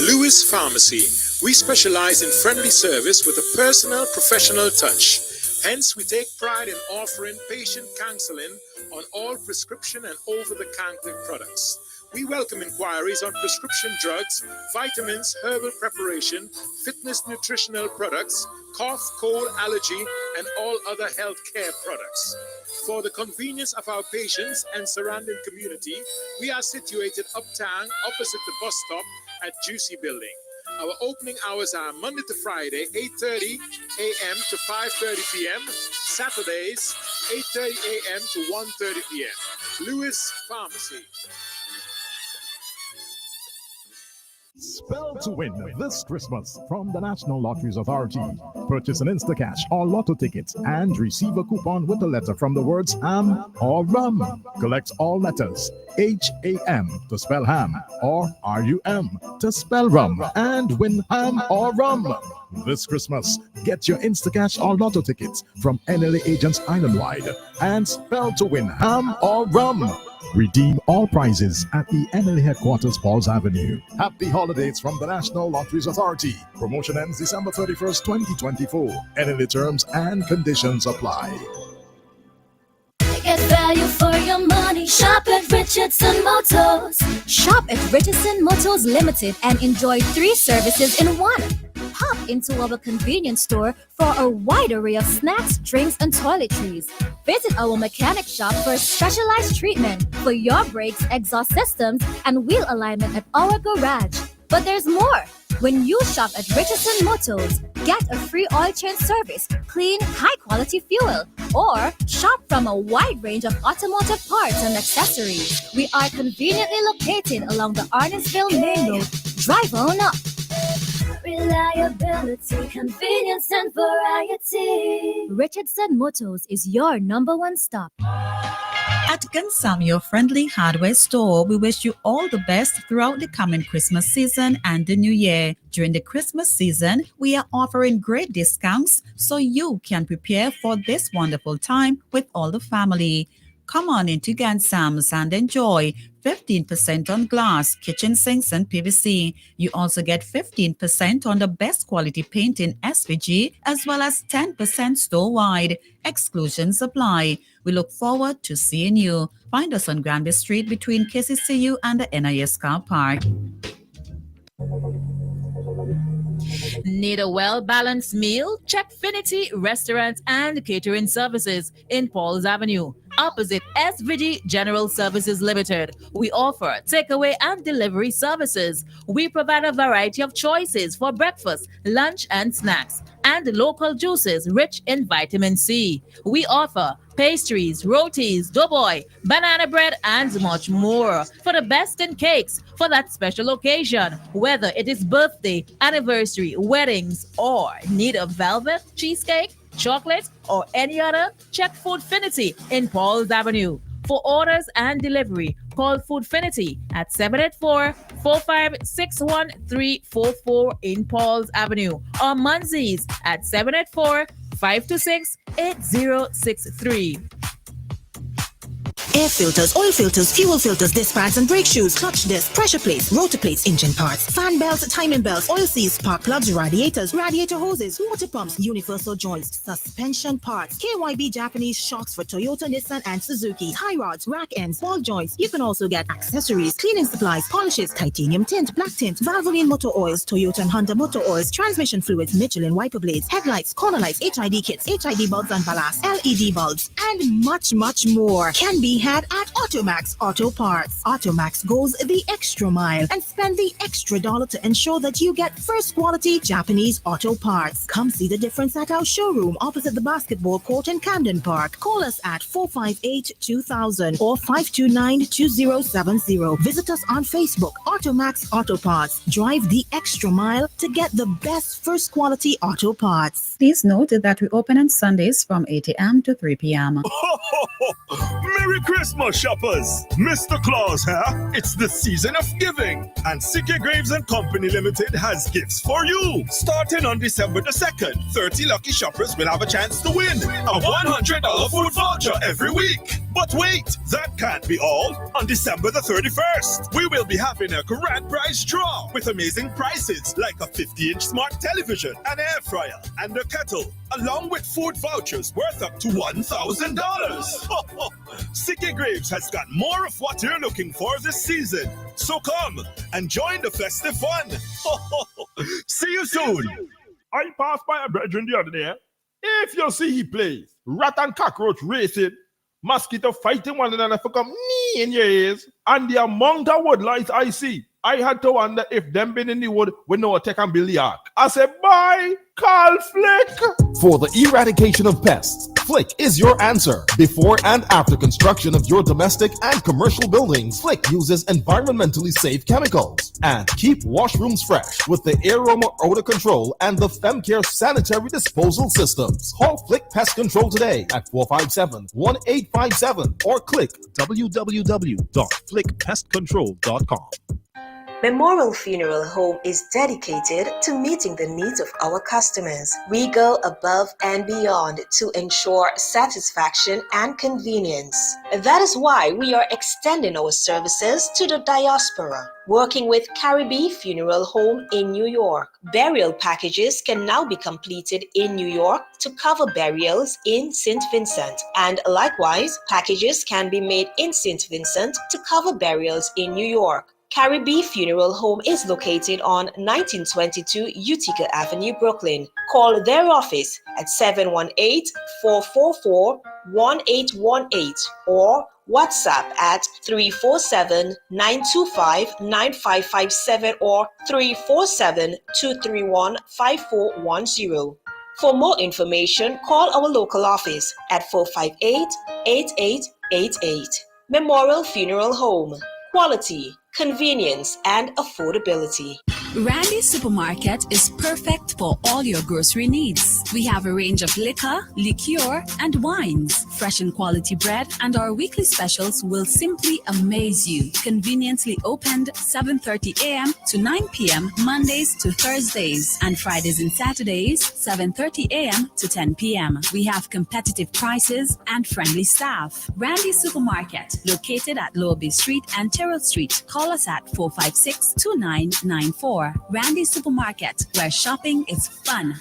Lewis Pharmacy. We specialize in friendly service with a personal, professional touch. Hence, we take pride in offering patient counseling on all prescription and over-the-counter products. We welcome inquiries on prescription drugs, vitamins, herbal preparation, fitness nutritional products, cough, cold, allergy, and all other health care products. For the convenience of our patients and surrounding community, we are situated uptown opposite the bus stop at Juicy Building. Our opening hours are Monday to Friday, 8:30 a.m. to 5:30 p.m. Saturdays, 8:30 a.m. to 1:30 p.m. Lewis Pharmacy. Spell to win this Christmas from the National Lotteries Authority. Purchase an Instacash or lotto ticket and receive a coupon with a letter from the words ham or rum. Collect all letters HAM to spell ham or RUM to spell rum and win ham or rum. This Christmas, get your Instacash or lotto tickets from NLA agents island-wide and spell to win ham or rum. Redeem all prizes at the NLA headquarters, Paul's Avenue. Happy holidays from the National Lotteries Authority. Promotion ends December 31st, 2024. NLA terms and conditions apply. Get value for your money. Shop at Richardson Motors. Shop at Richardson Motors Limited and enjoy 3 services in one. Hop into our convenience store for a wide array of snacks, drinks, and toiletries. Visit our mechanic shop for a specialized treatment for your brakes, exhaust systems, and wheel alignment at our garage. But there's more. When you shop at Richardson Motors, get a free oil change service, clean, high-quality fuel, or shop from a wide range of automotive parts and accessories. We are conveniently located along the Arnesville Main Road. Drive on up. Reliability, convenience, and variety. Richardson Motors is your #1 stop. At Gunsam, your friendly hardware store, we wish you all the best throughout the coming Christmas season and the new year. During the Christmas season, we are offering great discounts so you can prepare for this wonderful time with all the family. Come on into Gansam's and enjoy 15% on glass, kitchen sinks, and PVC. You also get 15% on the best quality paint in SVG, as well as 10% store-wide. Exclusions apply. We look forward to seeing you. Find us on Granby Street between KCCU and the NIS car park. Need a well-balanced meal? Check Finity Restaurants and Catering Services in Paul's Avenue, opposite SVG General Services Limited. We offer takeaway and delivery services. We provide a variety of choices for breakfast, lunch, and snacks, and local juices rich in vitamin C. We offer pastries, rotis, doughboy, banana bread, and much more. For the best in cakes for that special occasion, whether it is birthday, anniversary, weddings, or need a velvet, cheesecake, chocolate, or any other, check Foodfinity in Paul's Avenue. For orders and delivery, call Foodfinity at 784-456-1344 in Paul's Avenue, or Munzie's at 784-526-8063. Air filters, oil filters, fuel filters, disc pads and brake shoes, clutch disc, pressure plates, rotor plates, engine parts, fan belts, timing belts, oil seals, spark plugs, radiators, radiator hoses, water pumps, universal joints, suspension parts, KYB Japanese shocks for Toyota, Nissan, and Suzuki, tie rods, rack ends, ball joints. You can also get accessories, cleaning supplies, polishes, titanium tint, black tint, Valvoline motor oils, Toyota and Honda motor oils, transmission fluids, Michelin wiper blades, headlights, corner lights, HID kits, HID bulbs and ballast, LED bulbs, and much, much more can be had at Automax Auto Parts. Automax goes the extra mile and spend the extra dollar to ensure that you get first quality Japanese auto parts. Come see the difference at our showroom opposite the basketball court in Camden Park. Call us at 458-2000 or 529-2070. Visit us on Facebook, Automax Auto Parts. Drive the extra mile to get the best first quality auto parts. Please note that we open on Sundays from 8 a.m. to 3 p.m. Merry Christmas, shoppers! Mr. Claus here. It's the season of giving, and CK Graves & Company Limited has gifts for you. Starting on December the 2nd, 30 lucky shoppers will have a chance to win a $100 food voucher every week. But wait, that can't be all. On December the 31st, we will be having a grand prize draw with amazing prizes like a 50-inch smart television, an air fryer, and a kettle, along with food vouchers worth up to $1,000. CK Graves has got more of what you're looking for this season. So come and join the festive fun. See you soon. I passed by a brethren the other day. If you see he plays rat and cockroach racing, mosquito fighting one another for come in your ears, and the amount of woodlights I see, I had to wonder if them been in the wood with no attack and build the ark. I said, bye, call Flick. For the eradication of pests, Flick is your answer. Before and after construction of your domestic and commercial buildings, Flick uses environmentally safe chemicals. And keep washrooms fresh with the Aroma Odor Control and the FemCare Sanitary Disposal Systems. Call Flick Pest Control today at 457-1857 or click www.flickpestcontrol.com. Memorial Funeral Home is dedicated to meeting the needs of our customers. We go above and beyond to ensure satisfaction and convenience. That is why we are extending our services to the diaspora. Working with Caribbean Funeral Home in New York, burial packages can now be completed in New York to cover burials in St. Vincent. And likewise, packages can be made in St. Vincent to cover burials in New York. Caribbean Funeral Home is located on 1922 Utica Avenue, Brooklyn. Call their office at 718-444-1818 or WhatsApp at 347-925-9557 or 347-231-5410. For more information, call our local office at 458-8888. Memorial Funeral Home. Quality, convenience, and affordability. Randy Supermarket is perfect for all your grocery needs. We have a range of liquor, liqueur, and wines, fresh and quality bread, and our weekly specials will simply amaze you. Conveniently opened 7:30 a.m. to 9 p.m. Mondays to Thursdays, and Fridays and Saturdays 7:30 a.m. to 10 p.m. We have competitive prices and friendly staff. Randy Supermarket, located at Lower Bay Street and Terrell Street. Call us at 456-2994. Randy Supermarket, where shopping is fun.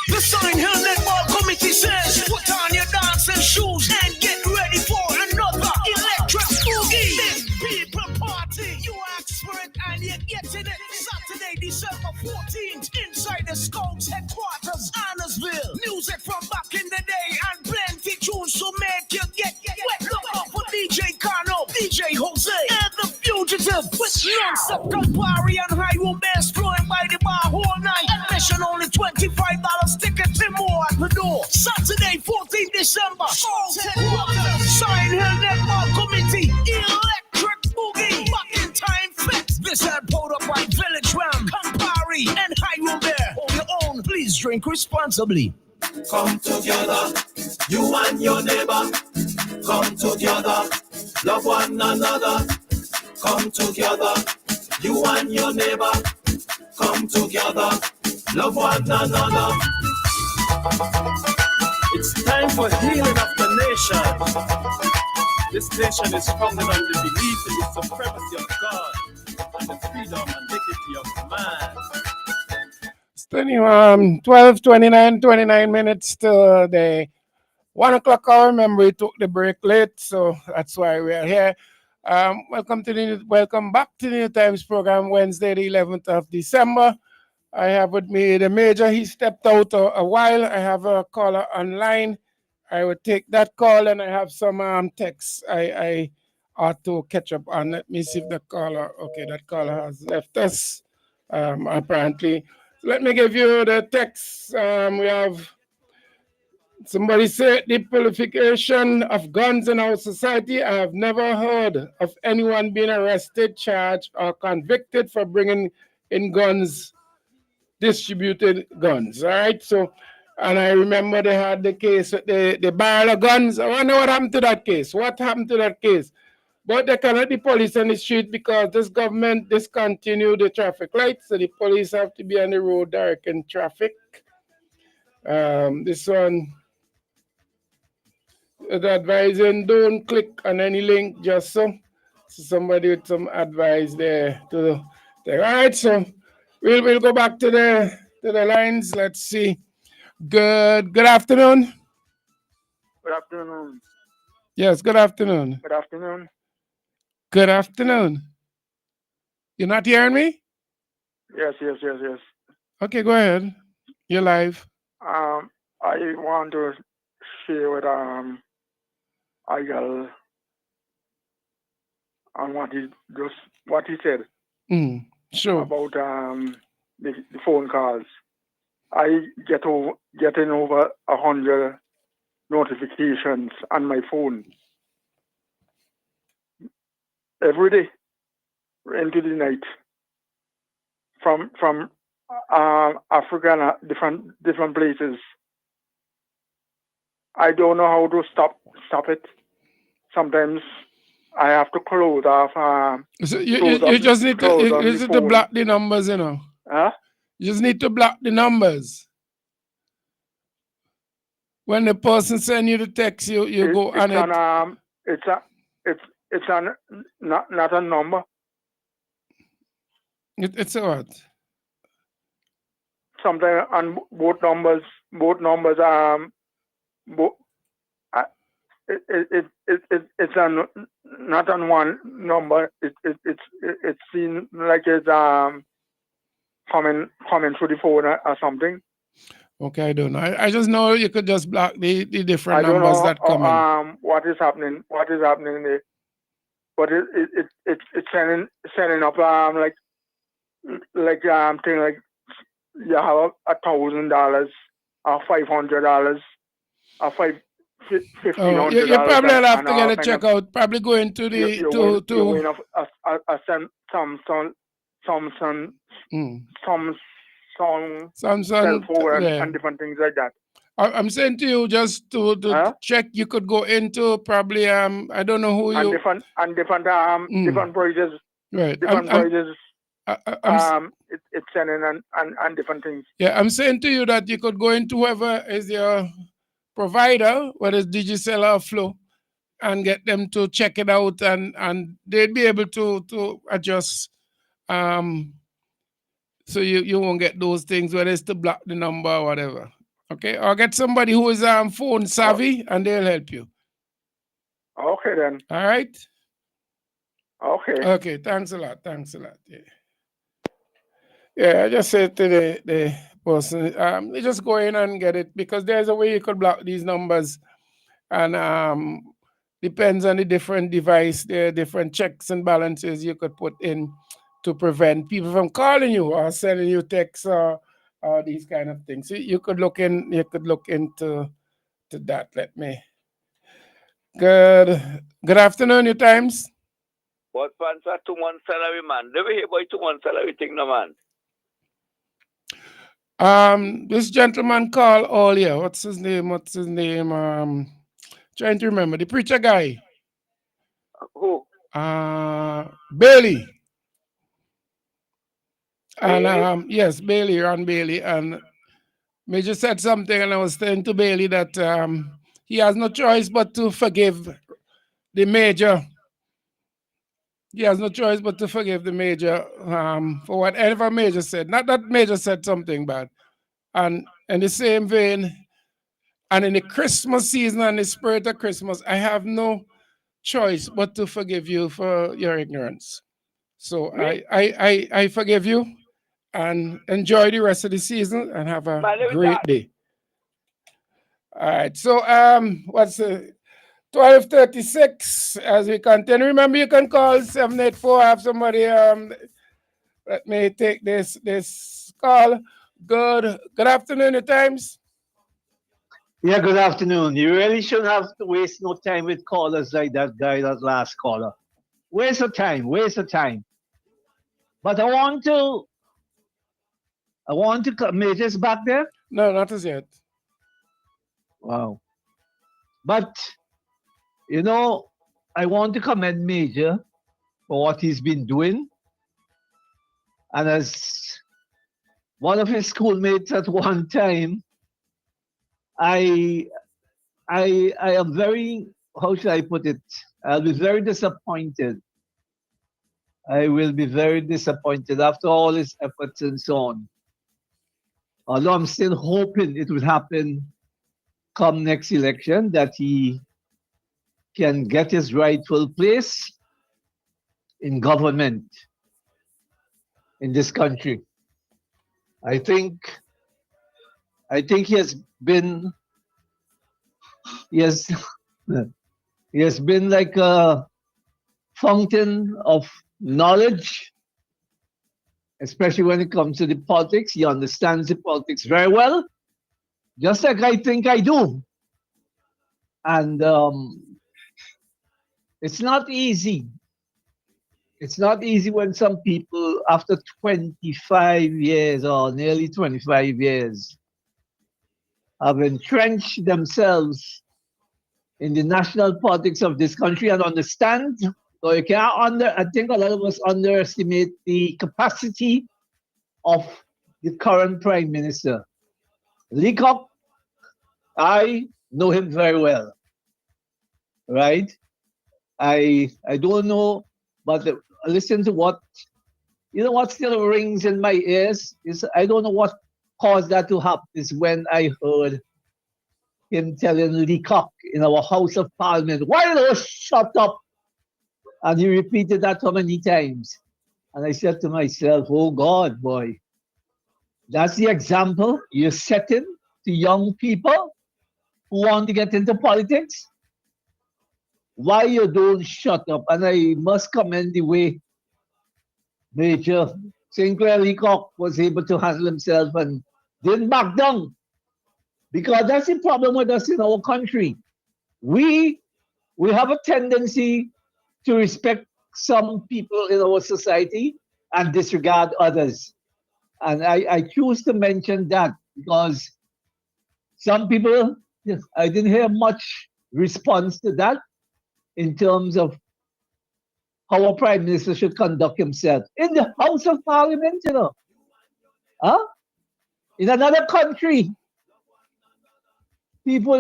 The Sign Hill Netball Committee says, put on your dancing shoes and get ready for another electric boogie. Big people party. You ask for it and you're getting it. Saturday, December 14th, inside the Scouts headquarters, Annersville. Music from back in the day and plenty tunes to make you get wet. Look out for DJ Carno, DJ Jose, and the Fugitive with non-stop Campari and high-room bass flowing by the bar all night. Admission only $25. Tickets and more at the door. Saturday, 14th December. Sign Hill Netball Committee. Electric Boogie. Back in time fits. This ad pulled up by Village Ram, Campari, and high-room beer. On your own, please drink responsibly. Come together, you and your neighbor. Come together, love one another. Come together, you and your neighbor. Come together, love one another. It's time for healing of the nation. This nation is founded on the belief in the supremacy of God and the freedom and dignity of man. 29 minutes to the 1 o'clock hour. Remember, we took the break late, so that's why we are here. Welcome back to the Newtimes Program, Wednesday, the 11th of December. I have with me the Major. He stepped out a while. I have a caller online. I will take that call, and I have some texts I ought to catch up on. Let me see if the caller, okay, that caller has left us, apparently. Let me give you the text. We have somebody say the proliferation of guns in our society. I have never heard of anyone being arrested, charged, or convicted for bringing in guns, distributed guns. All right. So, and I remember they had the case with the barrel of guns. I wonder what happened to that case. What happened to that case? But they cannot the police on the street because this government discontinued the traffic lights. So the police have to be on the road directing traffic. This one, the advising, don't click on any link just so somebody with some advice there to all right. So we'll go back to the lines. Let's see. Good afternoon. Good afternoon. Yes, good afternoon. Good afternoon. Good afternoon. You're not hearing me? Yes. Okay, go ahead. You're live. I want to share with Ayal on what he said. Sure. About the phone calls. I get getting over 100 notifications on my phone every day into the night from Africa and different places. I don't know how to stop it. Sometimes I have to close off. So you just need to block the numbers, you know. Huh? You just need to block the numbers. When the person send you the text, you go on it. It's not a number. It's a what? Sometimes on both numbers it's not on one number. It's seen like it's coming through the phone or something. Okay, I don't know. I just know you could just block the different numbers that come in. What is happening there? But it's sending up thing like you have $1,000 or $500 or $1,500. You probably have to get a check out. Probably go into the you win some cell phone and different things like that. I'm saying to you just to check. You could go into probably I don't know who you different prices. Right. Different prices. It's sending and different things. Yeah, I'm saying to you that you could go into whoever is your provider, whether it's Digicel or Flow, and get them to check it out, and they'd be able to adjust. So you won't get those things, whether it's to block the number or whatever. Okay, or get somebody who is phone savvy, and they'll help you. Okay then. All right. Okay. Okay. Thanks a lot. Yeah. I just said to the person, you just go in and get it, because there's a way you could block these numbers, and depends on the different device. There are different checks and balances you could put in to prevent people from calling you or sending you texts or these kind of things. So you could look into that. Let me. Good afternoon, Newtimes. What pants are 2 months salary, man? Never hear about 2 months salary thing, no man. This gentleman called earlier. What's his name? Trying to remember. The preacher guy. Who? Bailey. And yes, Bailey, Ron Bailey. And Major said something, and I was saying to Bailey that he has no choice but to forgive the Major. He has no choice but to forgive the Major for whatever Major said. Not that Major said something bad. And in the same vein, and in the Christmas season and the spirit of Christmas, I have no choice but to forgive you for your ignorance. So I forgive you, and enjoy the rest of the season, and have a great day. All right. So what's 12:36 as we continue. Remember, you can call 784. Have somebody. Let me take this call. Good afternoon, Newtimes. Yeah, good afternoon. You really shouldn't have to waste no time with callers like that guy, that last caller. Waste of time. But I want to Major's back there? No, not as yet. Wow. But I want to commend Major for what he's been doing. And as one of his schoolmates at one time, I am very, how should I put it? I'll be very disappointed. I will be very disappointed after all his efforts and so on. Although I'm still hoping it will happen come next election, that he can get his rightful place in government in this country. I think he has been like a fountain of knowledge especially when it comes to the politics. He understands the politics very well, just like I think I do. And it's not easy. It's not easy when some people, after 25 years or nearly 25 years, have entrenched themselves in the national politics of this country and understand. So you can't I think a lot of us underestimate the capacity of the current Prime Minister. Leacock, I know him very well, right? I don't know, but listen to what, what still rings in my ears is I don't know what caused that to happen is when I heard him telling Leacock in our House of Parliament, why don't you shut up? And he repeated that so many times. And I said to myself, oh God, boy, that's the example you're setting to young people who want to get into politics. Why you don't shut up? And I must commend the way Major Sinclair Leacock was able to handle himself and didn't back down. Because that's the problem with us in our country. We have a tendency to respect some people in our society and disregard others. And I choose to mention that because some people, I didn't hear much response to that in terms of how a prime minister should conduct himself in the House of Parliament, Huh? In another country, people,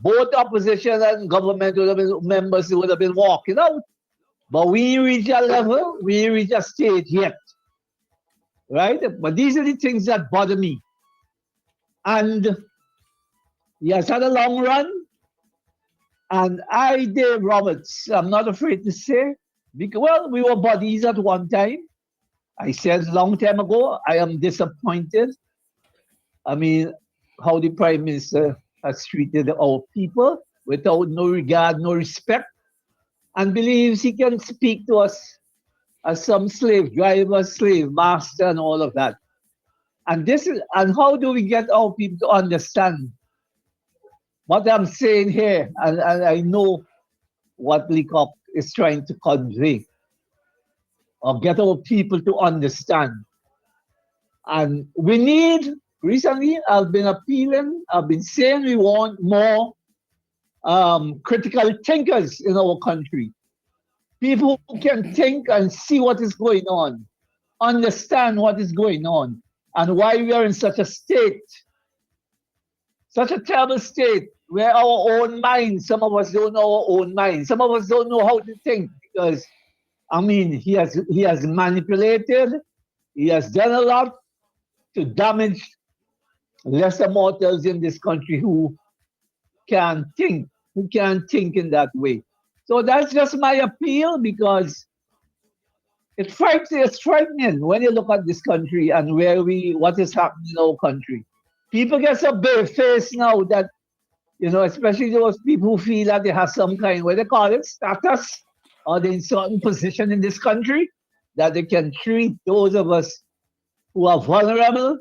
both opposition and government would have been members would have been walking out. But we reach a level, we reach a stage yet. Right? But these are the things that bother me. And he has had a long run. And Dave Roberts, I'm not afraid to say, because, well, we were buddies at one time. I said a long time ago, I am disappointed. I mean, how the Prime Minister has treated our people without no regard, no respect, and believes he can speak to us as some slave driver, slave master, and all of that. And how do we get our people to understand what I'm saying here? And I know what Leacock is trying to convey, or get our people to understand. And recently I've been appealing, I've been saying we want more critical thinkers in our country. People who can think and see what is going on, understand what is going on, and why we are in such a state, such a terrible state, where our own minds, some of us don't know our own minds, some of us don't know how to think, because, I mean, he has manipulated, he has done a lot to damage lesser mortals in this country who can think in that way. So that's just my appeal, because it's frightening when you look at this country and what is happening in our country. People get so bare-faced now that, especially those people who feel that they have some kind, what they call it, status, or they're in certain position in this country, that they can treat those of us who are vulnerable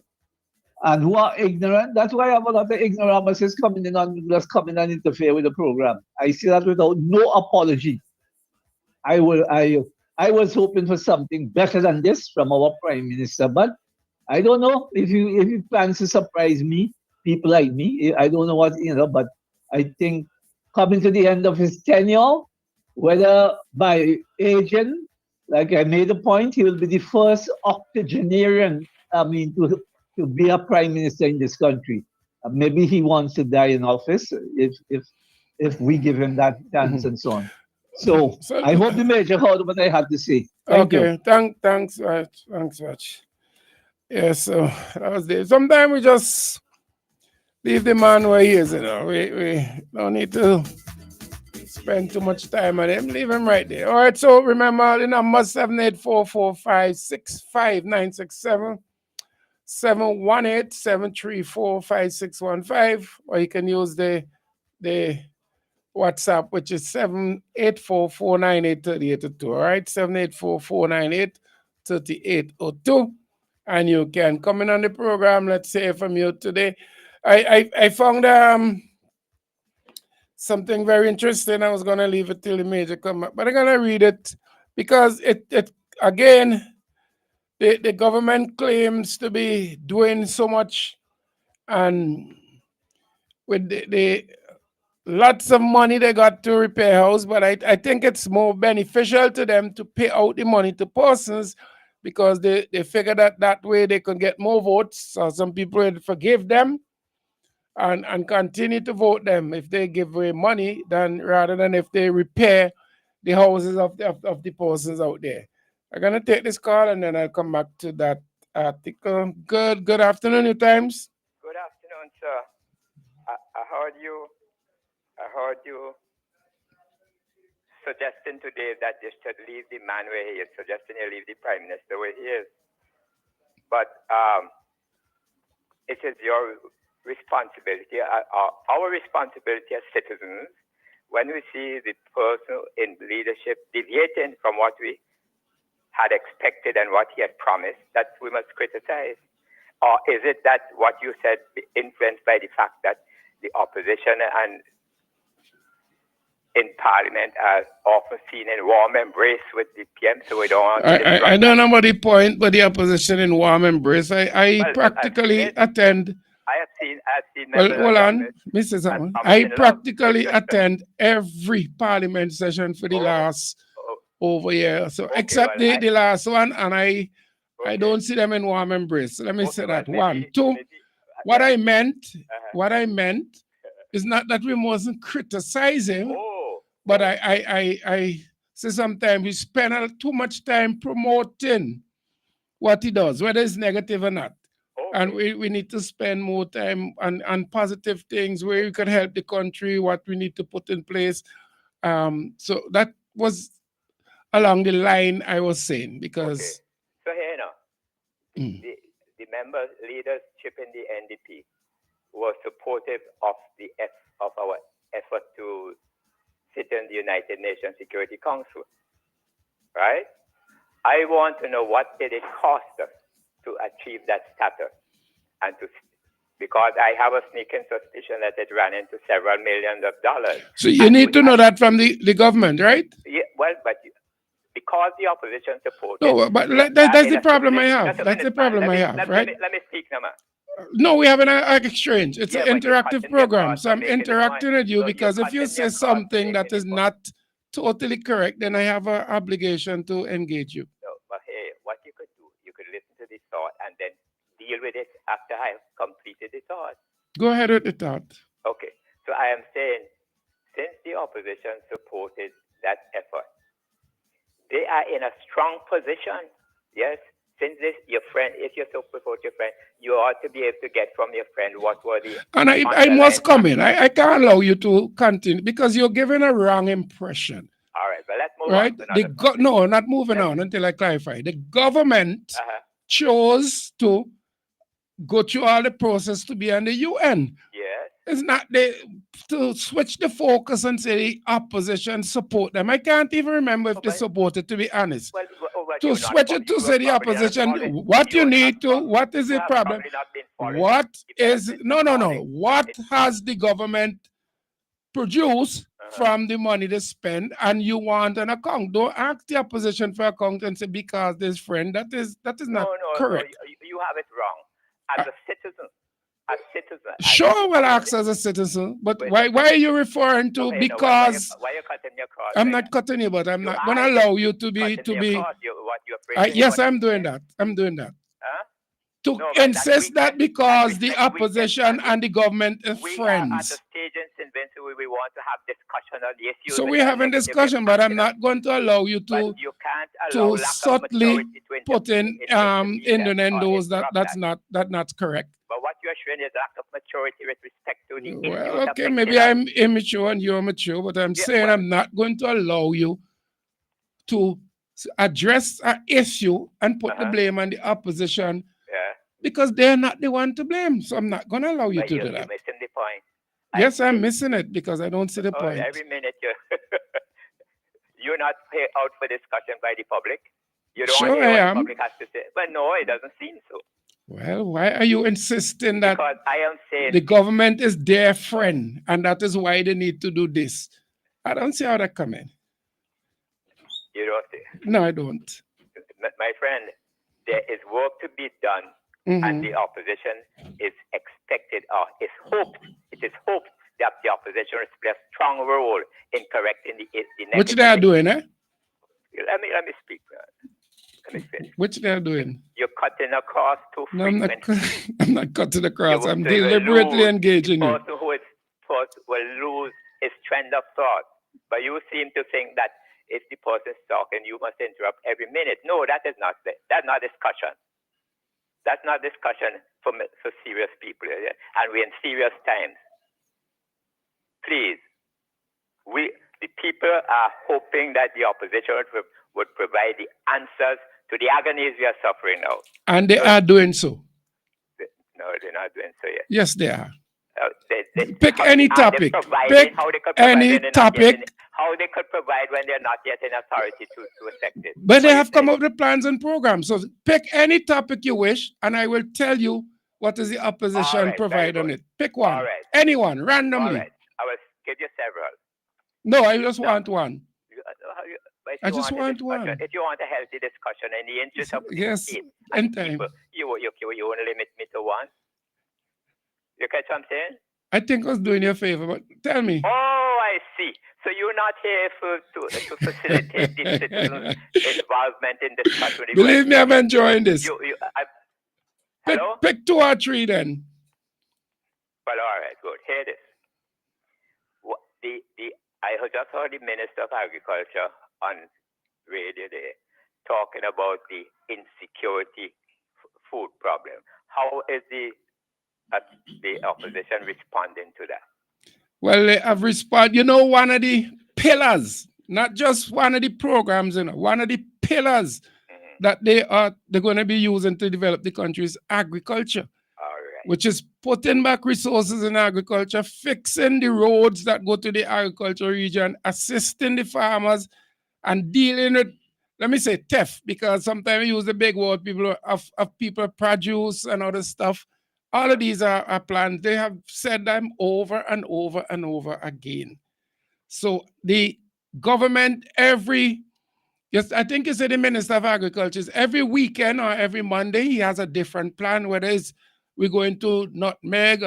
and who are ignorant. That's why I have a lot of ignoramuses coming in and interfere with the program. I see that without no apology. I was hoping for something better than this from our Prime Minister, but I don't know if he plans to surprise me, people like me. I don't know what, but I think coming to the end of his tenure, whether by aging, like I made a point, he will be the first octogenarian, to be a prime minister in this country. Maybe he wants to die in office if we give him that chance and so on. So I hope the major heard what I had to say. Thank you. Thanks, Raj. Yes, so that was it. Sometimes we just leave the man where he is, We don't need to spend too much time on him. Leave him right there. All right, so remember the number 784456596 718-734-5615, or you can use the WhatsApp, which is 784-498-3882. All right, 784-498-3882. 3802. And you can come in on the program, let's say from you today. I found something very interesting. I was going to leave it till the major come up, but I'm going to read it because it again, the government claims to be doing so much and with the lots of money they got to repair house, but I think it's more beneficial to them to pay out the money to persons because they figure that way they can get more votes. So some people will forgive them and continue to vote them if they give away money than rather than if they repair the houses of the persons out there. I'm gonna take this call and then I'll come back to that article. Good afternoon, New Times. Good afternoon, sir. I heard you suggesting today that you should leave the man where he is, suggesting you leave the prime minister where he is. But it is your responsibility, our responsibility as citizens, when we see the person in leadership deviating from what we had expected and what he had promised, that we must criticize? Or is it that what you said influenced by the fact that the opposition and in Parliament are often seen in warm embrace with the PM, so we don't want to I don't know about the point, but the opposition in warm embrace. I practically attend. I have seen Well, members hold of on, government Mr. Zaman. and I in love. practically attend every Parliament session for the last over here. So except the last one, and I don't see them in warm embrace. So let me say that. One, two. What I meant is not that we mustn't criticize him, but I say sometimes we spend too much time promoting what he does, whether it's negative or not. And we need to spend more time on positive things where we can help the country, what we need to put in place. So that was along the line I was saying, because So here the member leadership in the NDP was supportive of our effort to sit in the United Nations Security Council, right? I want to know what did it cost us to achieve that status, and because I have a sneaking suspicion that it ran into several millions of dollars. So you need to know that from the government, right? Yeah, well, but because the opposition supported. No, but that's the problem I have. That's the problem I have, right? Let me speak now, man. No, we have an exchange. It's an interactive program. So I'm interacting with you because if you say something that is not totally correct, then I have an obligation to engage you. No, but hey, what you could do, you could listen to the thought and then deal with it after I have completed the thought. Go ahead with the thought. Okay, so I am saying, since the opposition supported that effort, they are in a strong position, yes? Since your friend, if you support your friend, you ought to be able to get from your friend what were the... And I must come in. I can't allow you to continue because you're giving a wrong impression. All right, but let's move on. No, not moving on until I clarify. The government chose to go through all the process to be on the UN. Yes. It's not to switch the focus and say the opposition support them. I can't even remember if they supported, to be honest. To switch it to say the opposition, what you need to, what is the problem? What is, no. What has the government produced from the money they spend, and you want an account? Don't ask the opposition for account and say because this friend, that is not correct. No, you have it wrong. As a citizen. Sure, I will ask as a citizen, but why are you referring to because? Why are you cutting your card? I'm not cutting you, but I'm not going to allow you to be. Yes, I'm doing that. To insist that because the opposition and the government are friends. At the stage in St. Vincent where we want to have discussion on the issues. So we're having discussion, but I'm not going to allow you to subtly put in innuendos that's not correct. But what you're showing is lack of maturity with respect to the well, okay, maybe I'm immature and you're mature, but I'm saying I'm not going to allow you to address an issue and put the blame on the opposition. Because they're not the one to blame. So I'm not going to allow you to do that. You're missing the point. Yes, I'm missing it because I don't see the point. Every minute you're not out for discussion by the public. You don't Sure want to hear I what am. the public has to say. But no, it doesn't seem so. Well, why are you insisting that Because I am saying the government is their friend and that is why they need to do this? I don't see how that come in. you don't say. No, I don't. My friend, there is work to be done, and the opposition is expected, or is hoped. It is hoped that the opposition will play a strong role in correcting the negative. Which they are doing, eh? Let me speak. Let me finish. Which they are doing? You're cutting across too No, I'm frequently. not, I'm not cutting across. I'm So you will deliberately lose engaging the you. person who is first will lose his trend of thought. But you seem to think that if the person is talking, you must interrupt every minute. No, that's not discussion. That's not discussion for serious people, and we're in serious times. Please, the people are hoping that the opposition would provide the answers to the agonies we are suffering now. And they are doing so. No, they're not doing so yet. Yes, they are. Pick Pick any topic. Pick any topic. How they could provide when they're not yet in authority to affect it. But they have come up with plans and programs. So pick any topic you wish, and I will tell you what is the opposition provide on it. Pick one. Anyone, randomly. All right. I will give you several. No, I just want one. I just want one. If you want a healthy discussion in the interest of the state, anytime. You want to limit me to one? You catch what I'm saying? I think I was doing you a favor, but tell me. Oh, I see. So you're not here to facilitate the citizens' involvement in discussion. Believe me, I'm enjoying this. Hello? Pick 2 or 3 then. Well, all right, good. Hear this. I just heard the Minister of Agriculture on radio there talking about the insecurity food problem. How is the opposition responding to that? Well, they have responded. You know, one of the pillars, not just one of the programs, one of the pillars that they're going to be using to develop the country is agriculture, which is putting back resources in agriculture, fixing the roads that go to the agricultural region, assisting the farmers, and dealing with, let me say, theft, because sometimes we use the big word, people produce and other stuff. All of these are plans. They have said them over and over and over again. So the government I think you said the Minister of Agriculture, every weekend or every Monday, he has a different plan, whether it's we're going to nutmeg,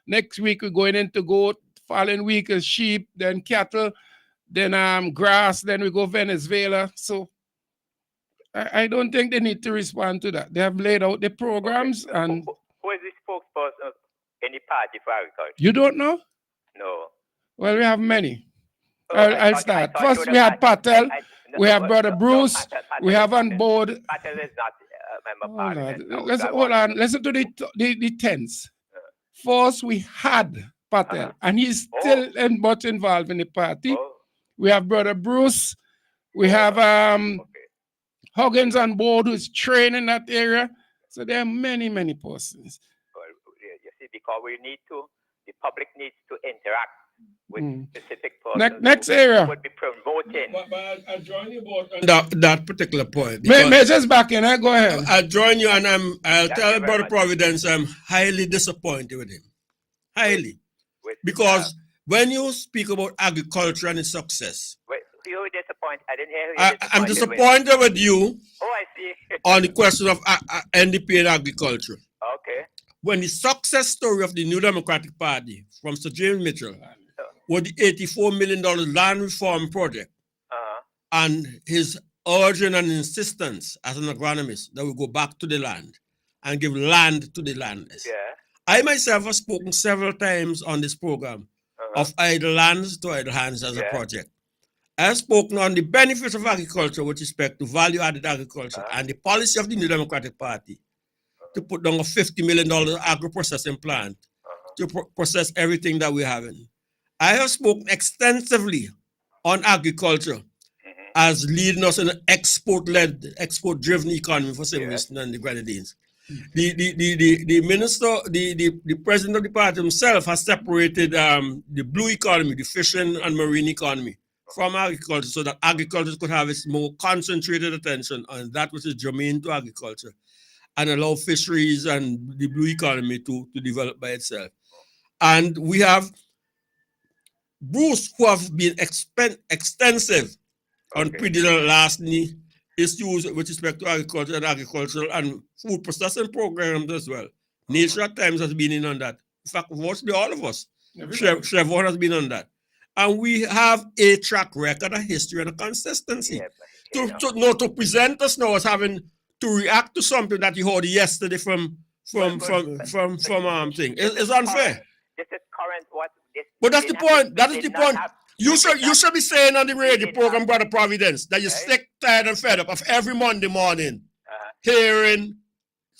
next week we're going into goat, following week is sheep, then cattle, then grass, then we go Venezuela. So I don't think they need to respond to that. They have laid out the programs and... Who is the spokesperson of any party for agriculture? You don't know? No. Well, we have many. I'll start. First, we had Patel. We have Brother Bruce. We have on board. Patel is not a member of parliament. Hold on. Listen to the tense. First, we had Patel, and he's still much involved in the party. We have Brother Bruce. We have Huggins on board, who's training that area. So there are many, many persons. Well, you see, because the public needs to interact with specific persons. Next area. Would be promoting. But I'll join you both on that particular point. Major's back in. Go ahead. I'll join you, and I'll tell Brother Providence I'm highly disappointed with him. Highly. Because when you speak about agriculture and its success, you were disappointed. I didn't hear you. I'm disappointed with you. Oh, I see. On the question of NDP and agriculture. Okay. When the success story of the New Democratic Party from Sir James Mitchell was the $84 million land reform project, and his urging and insistence as an agronomist that we go back to the land and give land to the landless. Yeah. I myself have spoken several times on this program of idle lands to idle hands as a project. I have spoken on the benefits of agriculture with respect to value-added agriculture and the policy of the New Democratic Party to put down a $50 million agro-processing plant to process everything that we're having. I have spoken extensively on agriculture as leading us in an export-led, export-driven economy for St. Vincent and the Grenadines. The minister, the president of the party himself has separated the blue economy, the fishing and marine economy, from agriculture so that agriculture could have its more concentrated attention on that which is germane to agriculture and allow fisheries and the blue economy to develop by itself. And we have Bruce, who have been extensive on predicting lastly issues with respect to agriculture and agricultural and food processing programs as well. Nature at times has been in on that. In fact, mostly all of us. Chevron has been on that. And we have a track record, a history, and a consistency. To present us now as having to react to something that you heard yesterday from thing. It's unfair. This is current what this. But that's the point. That is the point. You should be saying on the radio program, Brother Providence, that you're sick, tired, and fed up of every Monday morning hearing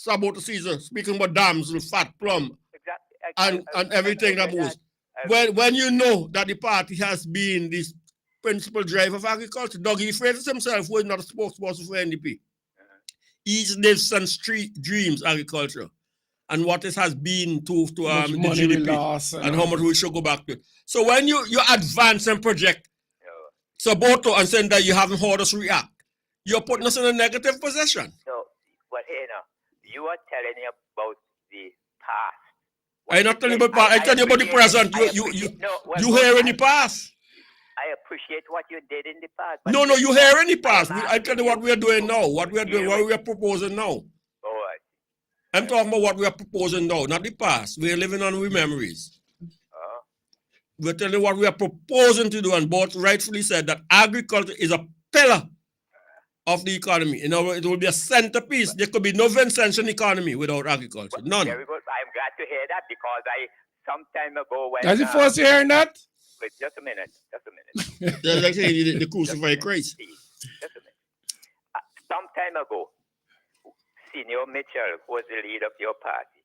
about the season, speaking about dams with fat plum and everything that moves. When you know that the party has been this principal driver of agriculture, Dougie phrases himself was not a spokesperson for NDP. He lives some street dreams agriculture and what it has been to the GDP and how much we should go back to. So when you advance and project Saboto and saying that you haven't heard us react, you're putting us in a negative position. So, but hey, you are telling me about the past. I'm not telling you about past. I tell you about the present. You hear in the past. I appreciate what you did in the past. No, you hear in the past. I tell you what we are doing now. What we are doing, what we are proposing now. I'm talking about what we are proposing now, not the past. We are living on with memories. We're telling you what we are proposing to do, and both rightfully said that agriculture is a pillar of the economy. You know, it will be a centerpiece. There could be no Vincentian economy without agriculture. None. Very good. I'm glad to hear that because some time ago when... That's the first you hearing that? Wait, just a minute. That's like saying the crucified Christ. Just a minute. Some time ago, Senior Mitchell, who was the leader of your party,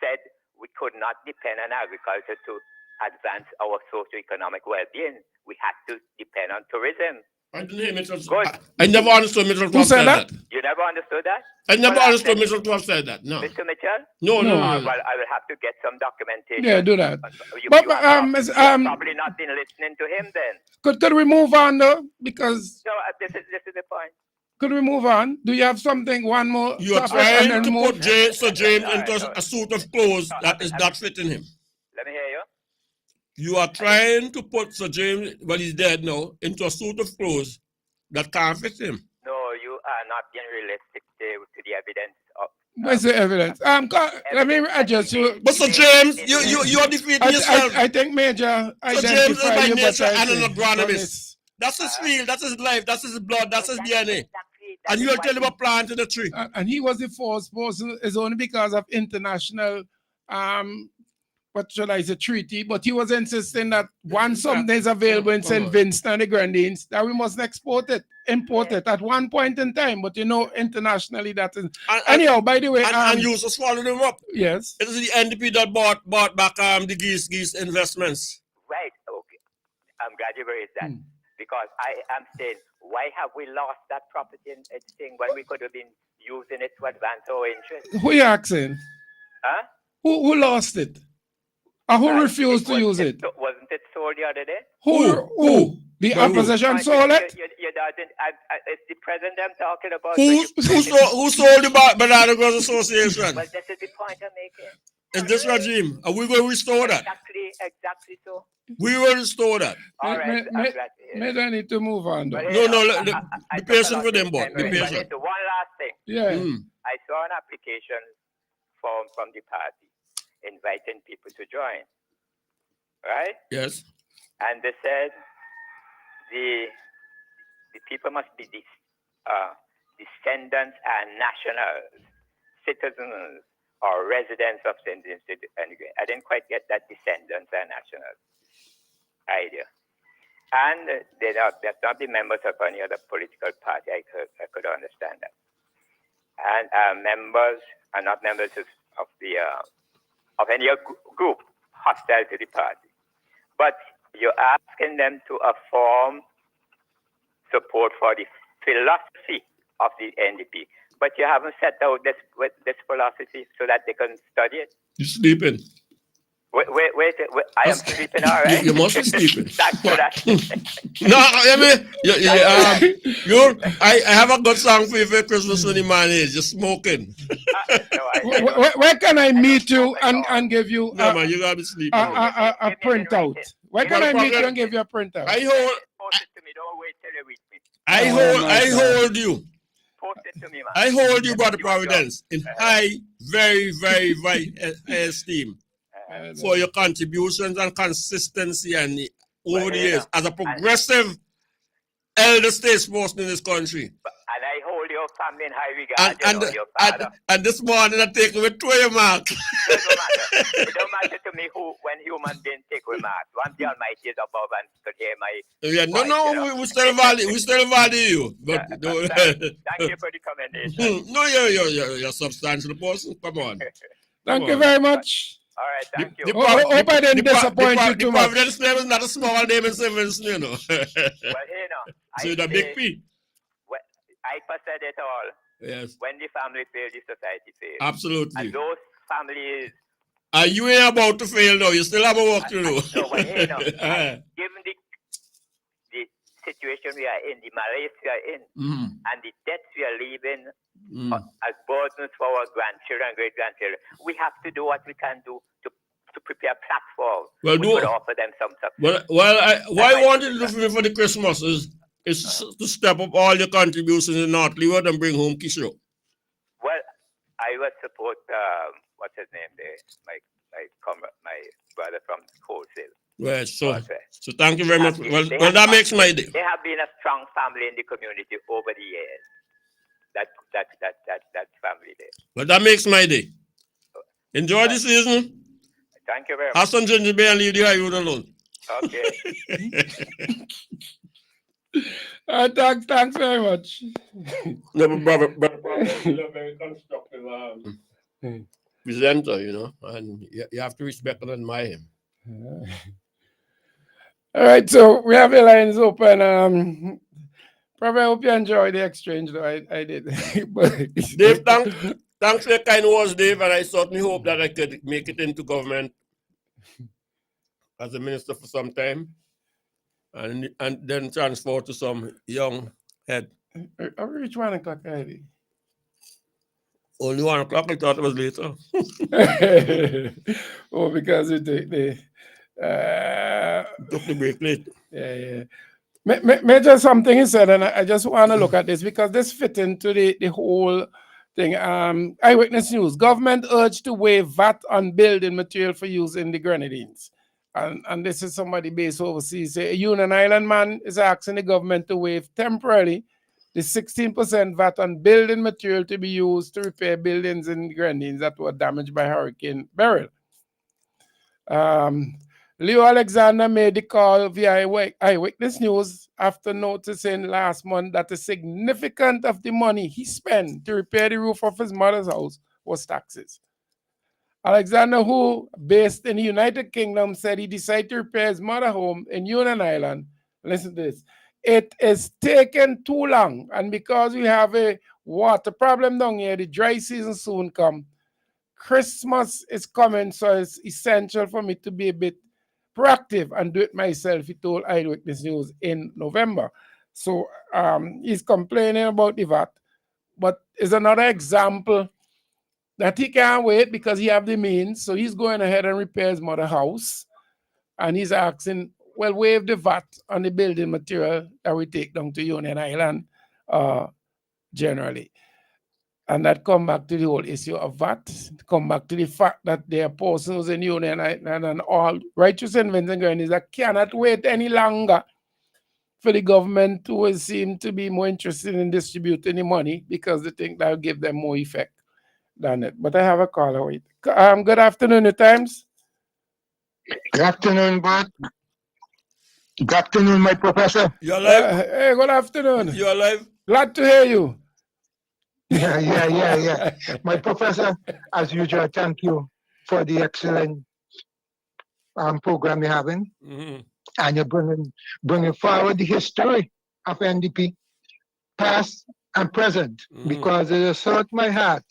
said we could not depend on agriculture to advance our socio-economic well-being. We had to depend on tourism. I didn't hear Mitchell. Good. I never understood Mitchell to have said that. You never understood that? I never understood Mitchell to have said that. No. Mr. Mitchell? No. Well, I will have to get some documentation. Yeah, do that. You have probably not been listening to him then. Could we move on though? Because this is the point. Could we move on? Do you have something? One more. You are trying to put Sir James into a suit of clothes that is not fitting him. Let me hear you. You are trying to put Sir James, well, he's dead now, into a suit of clothes that can't fit him. No, you are not being realistic to the evidence of. Where's the evidence? Let me adjust you. But Sir James, you're defeating yourself. I think Major. Sir James is by nature and an agronomist. That's his field, that's his life, that's his blood, that's his DNA. And you'll tell him a plant in the tree. And he was the first person, it's only because of international, what should I say, treaty, but he was insisting that once something is available in St. Vincent and the Grenadines, that we must import it at one point in time. But you know, internationally, that is. Anyhow, by the way. And you just follow them up. Yes. It is the NDP that bought back the geese investments. Right, okay. I'm glad you raised that. Because I am saying, why have we lost that property in thing when we could have been using it to advance our interests? Who are you asking? Huh? Who lost it? Or who refused to use it? Wasn't it sold the other day? Who? The opposition sold it? It's the president I'm talking about. Who sold the Banana Growers Association? Well, this is the point I'm making. Is this regime? Are we going to restore that? Exactly so. We will restore that. All right. Maybe I need to move on. No, be patient with them, boy. Be patient. One last thing. Yeah. I saw an application form from the party inviting people to join. Right? Yes. And they said the people must be descendants and nationals, citizens, or residents of St. Vincent and Grenadines. I didn't quite get that descendants and nationals idea. And they're not the members of any other political party. I could understand that. And members are not members of any group hostile to the party. But you're asking them to affirm support for the philosophy of the NDP. But you haven't set out this philosophy so that they can study it. You're sleeping. Wait, I am sleeping, all right? You must be sleeping. Thanks for that. No, I mean, I have a good song for you for Christmas when the man is just smoking. Where can I meet you and give you No, man, you gotta be sleeping. a printout? Where can I meet you and give you a printout? I hold you. Post it to me, man. I hold you, Brother Providence, in high, very, very, very esteem for your contributions and consistency and over the years as a progressive elder statesperson in this country. And I hold your family in high regard, your father. And this morning I take away 20 marks. It don't matter to me when human beings take remarks. Once the Almighty is above and could hear my we still value you. But thank you for the commendation. No, you're a substantial person. Come on. Thank you very much. All right, thank you. Hope I didn't disappoint you too much. Providence name is not a small name in Simmons, you know. So the big P. I said it all. Yes. When the family fails, the society fails. Absolutely. And those families. You ain't about to fail now. You still have a work to do. Given the situation we are in, the malaise we are in, and the debts we are leaving as burdens for our grandchildren and great-grandchildren, we have to do what we can do to prepare a platform. We will offer them some support. What I wanted to do for me for the Christmas is to step up all your contributions in North Leeward and bring home Kishore. Well, I will support what's his name there, my brother from wholesale. Right, so thank you very much. Well, that makes my day. They have been a strong family in the community over the years. That family there. Well, that makes my day. Enjoy the season. Thank you very much. Have some ginger beer and leave the high road alone. Okay. Thanks very much. No, but brother, you're a very constructive presenter, you know, and you have to respect and admire him. All right, so we have the lines open. Probably I hope you enjoyed the exchange, though. I did. Dave, thanks for your kind words, Dave, and I certainly hope that I could make it into government as a minister for some time. And then transfer to some young head. I'll reach 1 o'clock already. Only 1 o'clock? I thought it was later. Oh, because they took the break late. Yeah. Major something he said, and I just want to look at this because this fit into the whole thing. Eyewitness News. Government urged to waive VAT on building material for use in the Grenadines. And this is somebody based overseas. A Union Island man is asking the government to waive temporarily the 16% VAT on building material to be used to repair buildings in the Grenadines that were damaged by Hurricane Beryl. Leo Alexander made the call via Eyewitness News after noticing last month that a significant of the money he spent to repair the roof of his mother's house was taxes. Alexander, who based in the United Kingdom, said he decided to repair his mother's home in Union Island. Listen to this. It is taken too long, and because we have a water problem down here, the dry season soon come. Christmas is coming, so it's essential for me to be a bit proactive and do it myself, he told Eyewitness News in November. So he's complaining about the VAT, but it's another example that he can't wait because he have the means. So he's going ahead and repair his mother's house. And he's asking, well, waive the VAT on the building material that we take down to Union Island generally. And that come back to the whole issue of VAT, come back to the fact that there are persons in Union Island and all righteous and Vincent Grenadines that cannot wait any longer for the government to seem to be more interested in distributing the money because they think that will give them more effect than it. But I have a caller. Wait. Good afternoon, Newtimes. Good afternoon, Bert. Good afternoon, my professor. You're alive? Hey, good afternoon. You're alive? Glad to hear you. Yeah. My professor, as usual, thank you for the excellent program you're having. Mm-hmm. And you're bringing forward the history of NDP, past and present, because it has hurt my heart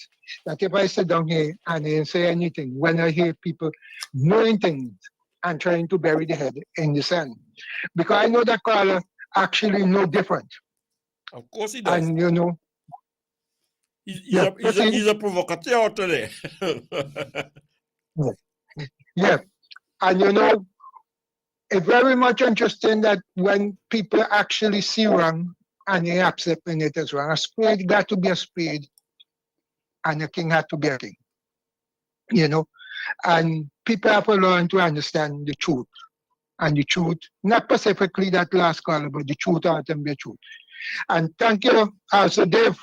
that if I sit down here and I say anything, when I hear people knowing things and trying to bury the head in the sand, because I know that caller actually know different. Of course he does. And you know, he's a provocateur today. Yeah, and you know, it's very much interesting that when people actually see wrong and they accept when it is wrong, a spade got to be a spade and a king had to be a king. You know, and people have to learn to understand the truth. And the truth, not specifically that last caller, but the truth ought to be the truth. And thank you also, Dave,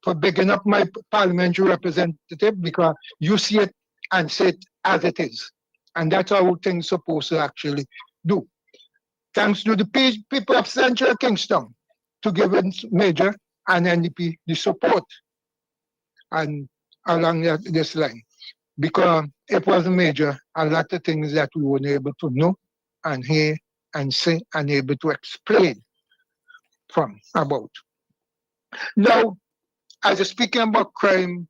for bigging up my parliamentary representative, because you see it and say it as it is. And that's how things supposed to actually do. Thanks to the people of Central Kingston to give Major and Ndp the support and along this line. Because it was Major, a lot of things that we weren't able to know and hear and say and able to explain from about. Now, as speaking about crime,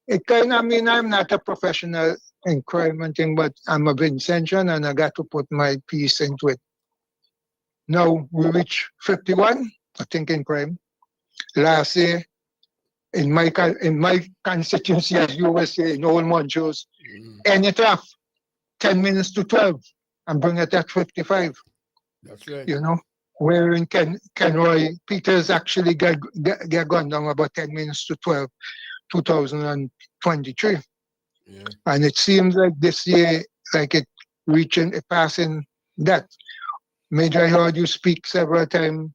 it kind of, I mean, I'm not a professional in crime and thing, but I'm a Vincentian and I got to put my piece into it. Now we reach 51, I think, in crime. Last year, in my constituency, as you were saying, in Old Montrose, and it off 10 minutes to 12 and bring it at 55. That's right. You know, where in Kenroy, Peters actually get gone down about 10 minutes to 12, 2023. Yeah. And it seems like this year, like it passing that. Major, I heard you speak several times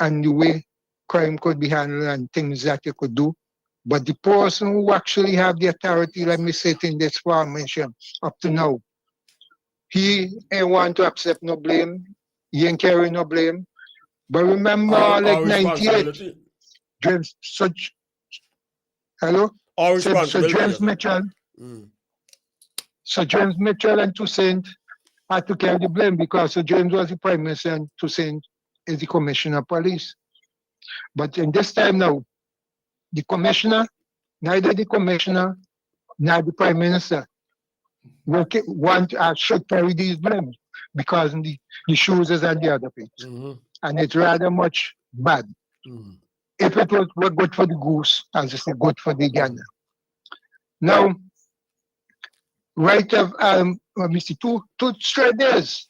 and the way crime could be handled and things that you could do. But the person who actually have the authority, let me say it in this formation, up to now, he ain't want to accept no blame. He ain't carry no blame. But remember, like 98, James, hello? So James Mitchell, so James Mitchell and Toussaint had to carry the blame because Sir James was the Prime Minister and Toussaint is the Commissioner of Police. But in this time now, the Commissioner, neither the Commissioner nor the Prime Minister should carry these blame because the shoes is on the other page. And it's rather much bad. If it was good for the goose, as I say, good for the gander. Now, right of let me see, two straight days.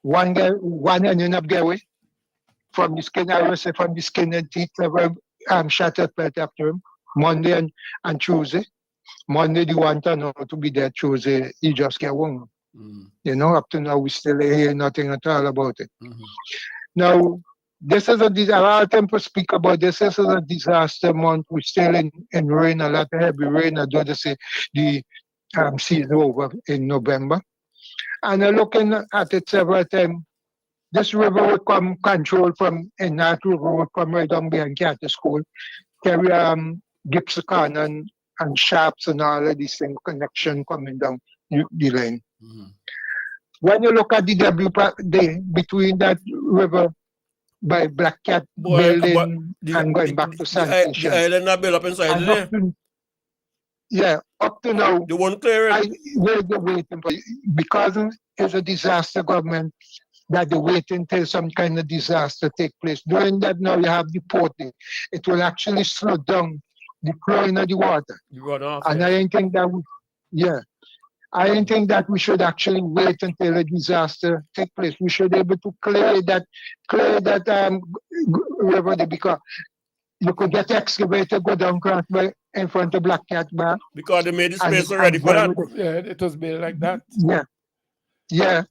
One ended up getting away from the skin, I will say from the skin and teeth, several shattered right after him. Monday and Tuesday. Monday the one turned out to be there. Tuesday he just get wounded. You know, up to now we still hear nothing at all about it. Now, this is a disaster. A lot of people speak about this. This is a disaster month. We're still in rain, a lot of heavy rain. I do say the season over in November. And I'm looking at it several times. This river will come control from, in that river will come right down behind Catholic School, carry Gipsicon and Sharps and all of these things, connection coming down the lane. When you look at the between that river by Black Cat building and going back to sanitation. The island not built up inside there. Yeah, up to now, they won't clear it. We're waiting for it because it's a disaster government that they're waiting till some kind of disaster take place. During that now you have the porting. It will actually slow down the flowing of the water. You run off. And I don't think that I don't think that we should actually wait until a disaster take place. We should be able to clear that river there because you could get excavator, go down cross by in front of Black Cat Bar. Because they made the space already for that. Yeah, it was built like that. Yeah.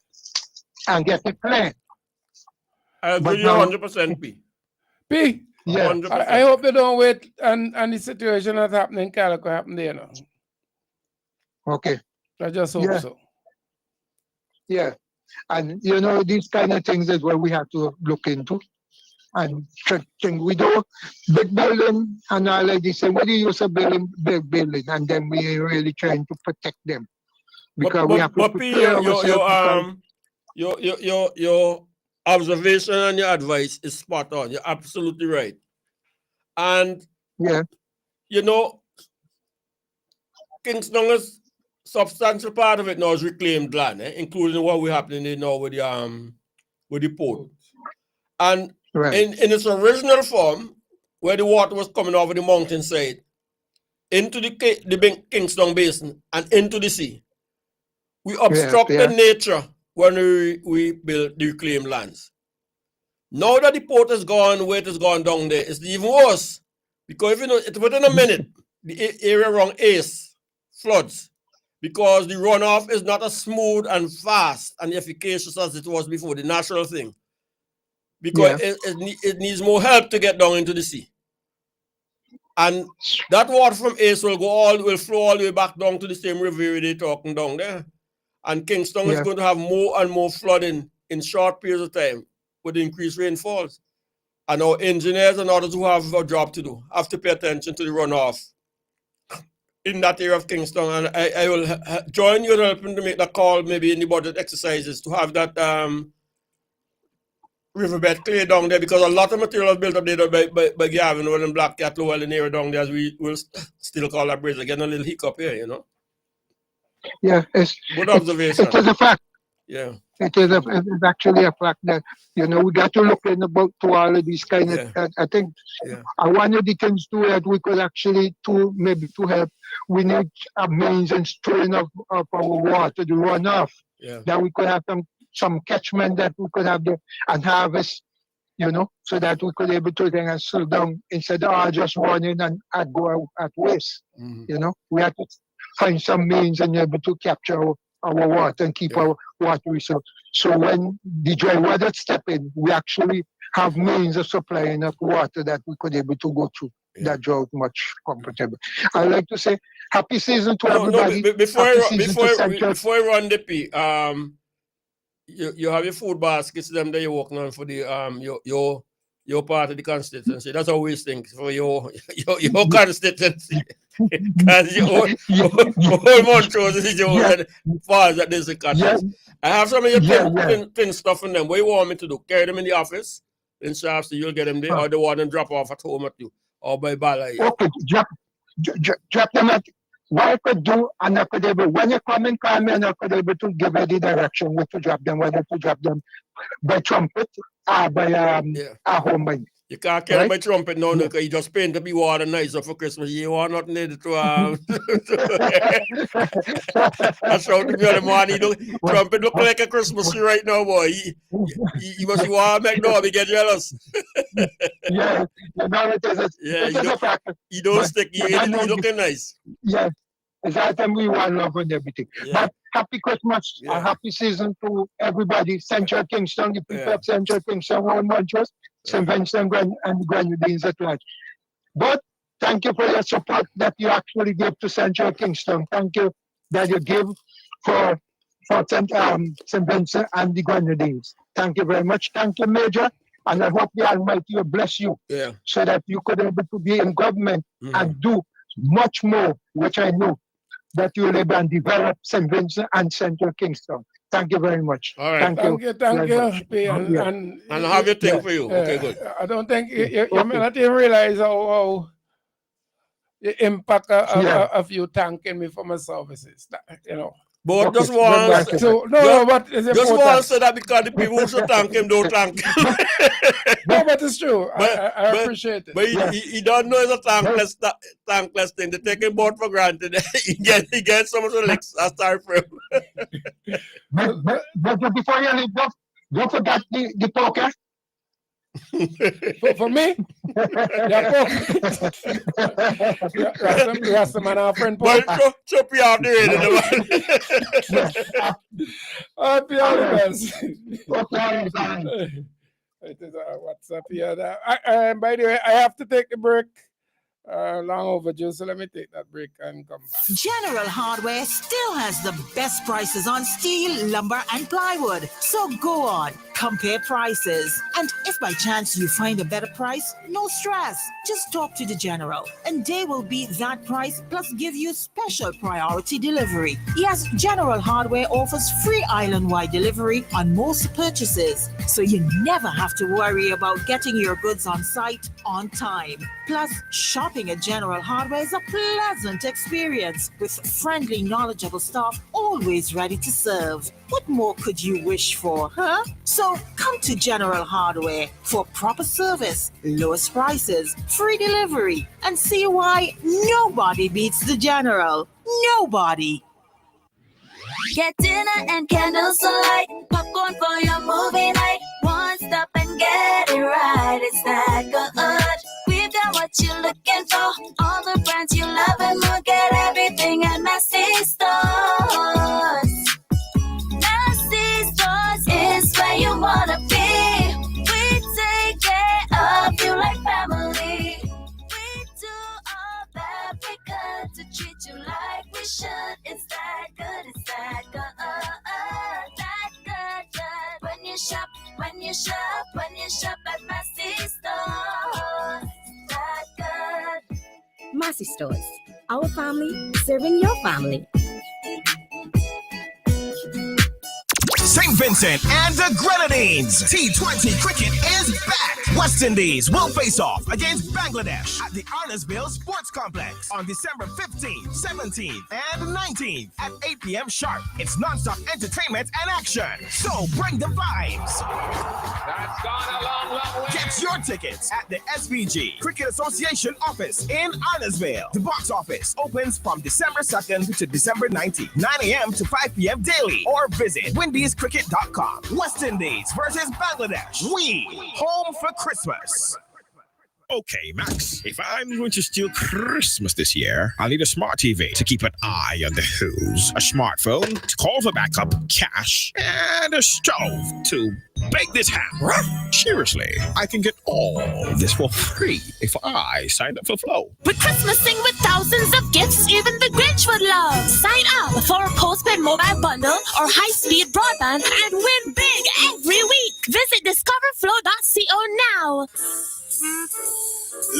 And get it clear. I agree 100%, P. P. Yeah. I hope they don't wait and the situation that's happening in Calico happen there now. Okay. I just hope so. Yeah. And you know, these kind of things is what we have to look into. And we do big building and all of this. And we use a big building and then we really trying to protect them. Because we have to prepare ourselves. Your observation and your advice is spot on. You're absolutely right. And you know, Kingston is substantial part of it now is reclaimed land, including what we happening now with the port. And in its original form, where the water was coming over the mountainside, into the Kingston Basin and into the sea, we obstructed nature when we built the reclaimed lands. Now that the port is gone, where it has gone down there, it's even worse. Because if you know, within a minute, the area around Ace floods. Because the runoff is not as smooth and fast and efficacious as it was before, the natural thing. Because it needs more help to get down into the sea. And that water from Ace will flow all the way back down to the same river they're talking down there. And Kingston is going to have more and more flooding in short periods of time with increased rainfalls. And our engineers and others who have a job to do have to pay attention to the runoff in that area of Kingston. And I will join you in helping to make that call, maybe in the budget exercises, to have that riverbed clear down there, because a lot of material is built up there by Gavin and Black Cat Lowell in the area down there, as we will still call that bridge. Again, a little hiccup here, you know. Yeah, good observation. It is a fact. Yeah. It's actually a fact that, you know, we got to look in about to all of these kind of, I think one of the things too that we could actually maybe to help, we need a means and strain of our water, the runoff, that we could have some catchment that we could have there and harvest, you know, so that we could be able to then slow down instead of just running and go at waste. You know, we have to find some means and be able to capture our water and keep our water resource. So when the dry weather step in, we actually have means of supplying of water that we could be able to go through that drought much comfortable. I'd like to say happy season to everybody. Before I run the P, you have your food baskets, them that you're working on for the your part of the constituency. That's always things for your constituency. Because your whole Montrose is your far as that there's a contest. I have some of your thin stuff in them. What you want me to do? Carry them in the office in Shafts, so you'll get them there, or the one and drop off at home at you, or by Balai. Okay, drop them at what I could do, and I could able, when you come and and I could able to give you the direction where to drop them, whether to drop them by trumpet or by home by. You can't carry by trumpet now, because you just paint to be water nicer for Christmas. You want nothing needed to that's how to be on the morning. Trumpet look like a Christmas tree right now, boy. You must want to make no be get jealous. Yeah, you know it is. You don't stick. You looking nice. Yeah, it's that time we want love and everything. But happy Christmas, a happy season to everybody. Central Kingston, the people of Central Kingston, all Montrose, St. Vincent and Grenadines at large. But thank you for your support that you actually give to Central Kingston. Thank you that you give for St. Vincent and the Grenadines. Thank you very much. Thank you, Major. And I hope the Almighty will bless you so that you could be able to be in government and do much more, which I know that you will able and develop St. Vincent and Central Kingston. Thank you very much. All right. Thank you. And I have your thing for you. Okay, good. I don't think you may not even realize how the impact of you thanking me for my services. You know. But just once, just once so that because the people who should thank him don't thank him. No, but it's true. I appreciate it. But he don't know it's a thankless thing. They take him board for granted. he gets so much licks. I start for him. But before you leave, don't forget the poker. For me? Yes, man, our friend Paul. Chop you out there. Happy holidays. It is what's up here. By the way, I have to take a break. Long overdue, so let me take that break and come back. General Hardware still has the best prices on steel, lumber, and plywood. So go on, compare prices. And if by chance you find a better price, no stress. Just talk to the General and they will beat that price plus give you special priority delivery. Yes, General Hardware offers free island-wide delivery on most purchases, so you never have to worry about getting your goods on site on time. Plus, shopping at General Hardware is a pleasant experience with friendly, knowledgeable staff always ready to serve. What more could you wish for, huh? So come to General Hardware for proper service, lowest prices, free delivery, and see why nobody beats the General. Nobody. Get dinner and candles alight, popcorn for your movie night. One stop and get it right. It's that good. We've got what you're looking for. All the brands you love and more. Get everything at Massy Stores. Massy Stores is where you wanna be. We take care of you like family. We do all that we could to treat you like we should. It's that good, it's that good, that good. When you shop at Massy Stores, that good. Massy Stores, our family serving your family. St. Vincent and the Grenadines. T20 cricket is back. West Indies will face off against Bangladesh at the Arnesville Sports Complex on December 15th, 17th, and 19th at 8 p.m. sharp. It's non-stop entertainment and action. So bring the vibes. That's gone a long, long way. Get your tickets at the SVG Cricket Association office in Arnesville. The box office opens from December 2nd to December 19th, 9 a.m. to 5 p.m. daily, or visit WindiesCricket.com. West Indies versus Bangladesh. We home for Christmas. Okay, Max, if I'm going to steal Christmas this year, I'll need a smart TV to keep an eye on the who's, a smartphone to call for backup, cash, and a stove to bake this ham. Seriously, I can get all this for free if I sign up for Flow. With Christmasing with thousands of gifts even the Grinch would love. Sign up for a postpaid mobile bundle or high-speed broadband and win big every week. Visit discoverflow.co now.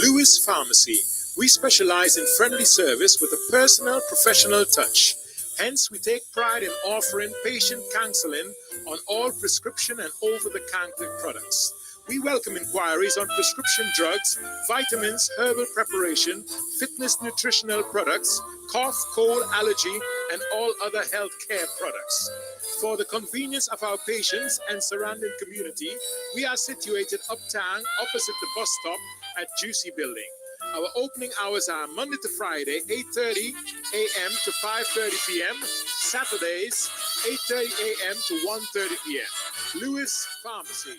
Lewis Pharmacy. We specialize in friendly service with a personal, professional touch. Hence, we take pride in offering patient counseling on all prescription and over-the-counter products. We welcome inquiries on prescription drugs, vitamins, herbal preparation, fitness nutritional products, cough, cold, allergy, and all other health care products. For the convenience of our patients and surrounding community, we are situated uptown opposite the bus stop at Juicy Building. Our opening hours are Monday to Friday, 8:30 a.m. to 5:30 p.m. Saturdays, 8:30 a.m. to 1:30 p.m. Lewis Pharmacy.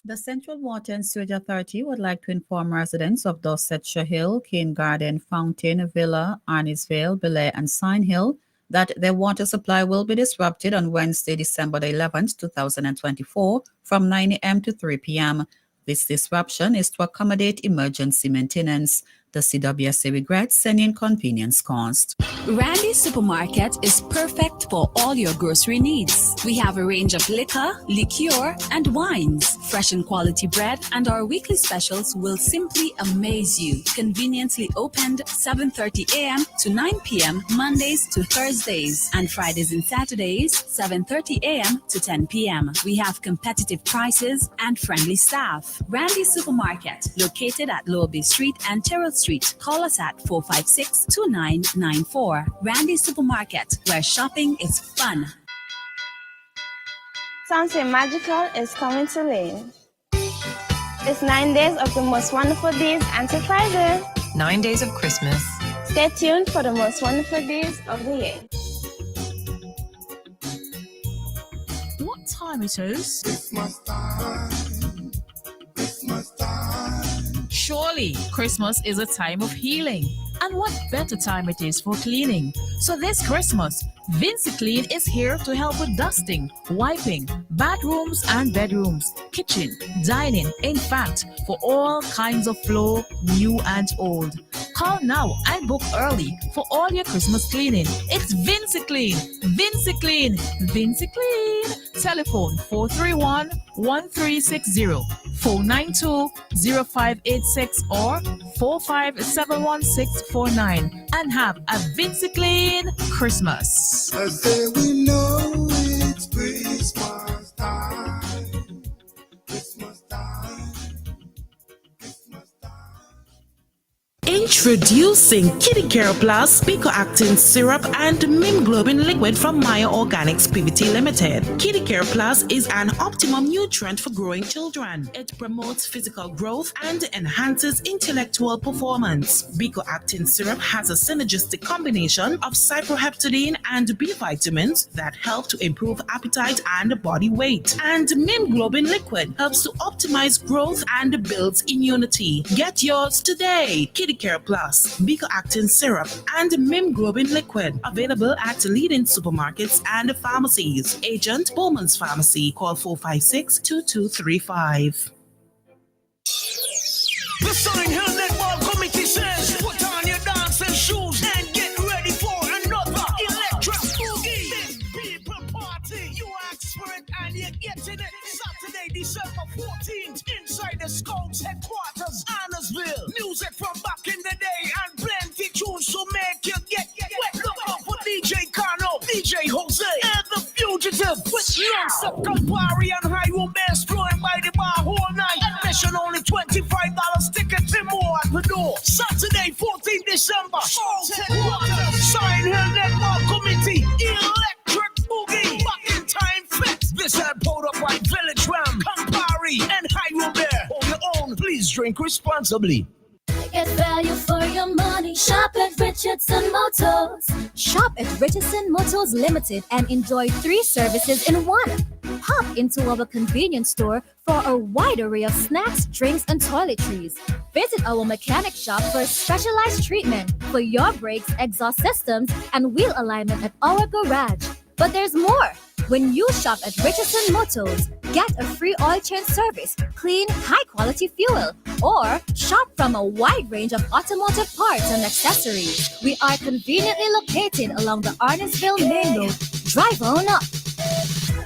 The Central Water and Sewage Authority would like to inform residents of Dorsetshire Hill, Cane Garden, Fountain, Villa, Arnisvale, Belair, and Sign Hill that their water supply will be disrupted on Wednesday, December the 11th, 2024, from 9 a.m. to 3 p.m. This disruption is to accommodate emergency maintenance. The CWSA regrets any inconvenience caused. Randy Supermarket is perfect for all your grocery needs. We have a range of liquor, liqueur, and wines, fresh and quality bread, and our weekly specials will simply amaze you. Conveniently opened 7:30 a.m. to 9 p.m. Mondays to Thursdays, and Fridays and Saturdays 7:30 a.m. to 10 p.m. We have competitive prices and friendly staff. Randy Supermarket, located at Lower Bay Street and Terrell Street. Call us at 456-2994. Randy Supermarket, where shopping is fun. Something magical is coming to Lane. It's 9 days of the most wonderful days and surprises. 9 days of Christmas. Stay tuned for the most wonderful days of the year. What time it is? Christmas time. Christmas time. Surely, Christmas is a time of healing. And what better time it is for cleaning? So this Christmas, VinciClean is here to help with dusting, wiping, bathrooms and bedrooms, kitchen, dining, in fact, for all kinds of floor, new and old. Call now and book early for all your Christmas cleaning. It's VinciClean. VinciClean. VinciClean. Telephone 431-1360, 492-0586 or 4571649 and have a VinciClean Christmas. I say we know it's Christmas time. Christmas time. Introducing Kitty Care Plus Pico-Actin Syrup and Mimglobin Liquid from Maya Organics PVT Limited. Kitty Care Plus is an optimum nutrient for growing children. It promotes physical growth and enhances intellectual performance. Pico-Actin Syrup has a synergistic combination of cyproheptadine and B vitamins that help to improve appetite and body weight. And Mimglobin Liquid helps to optimize growth and builds immunity. Get yours today. Kitty Care Plus, Pico-Actin Syrup, and Mimglobin Liquid. Available at leading supermarkets and pharmacies. Agent Bowman's Pharmacy. Call 456-2235. The Sign Hill Netball Committee says, put on your dancing shoes and get ready for another electric boogie. This people party, you ask for it and you're getting it. Saturday, December 14th, inside the Scouts headquarters, Annersville. Music from back in the day and plenty tunes to make you get wet. Look out for DJ Kano, DJ Jose, and the Fugitive with non-stop Campari and high-room bass flowing by the bar whole night. Admission only $25. Tickets and more at the door. Saturday, 14th December. Sign Hill Netball Committee. Electric Boogie. Back in time flex. This ad pulled up by Village Ram, Campari, and Hyrule Bear. On your own, please drink responsibly. Get value for your money. Shop at Richardson Motors. Shop at Richardson Motors Limited and enjoy 3 services in one. Hop into our convenience store for a wide array of snacks, drinks, and toiletries. Visit our mechanic shop for specialized treatment for your brakes, exhaust systems, and wheel alignment at our garage. But there's more. When you shop at Richardson Motors, get a free oil change service, clean, high-quality fuel, or shop from a wide range of automotive parts and accessories. We are conveniently located along the Arnesville Main Road. Drive on up.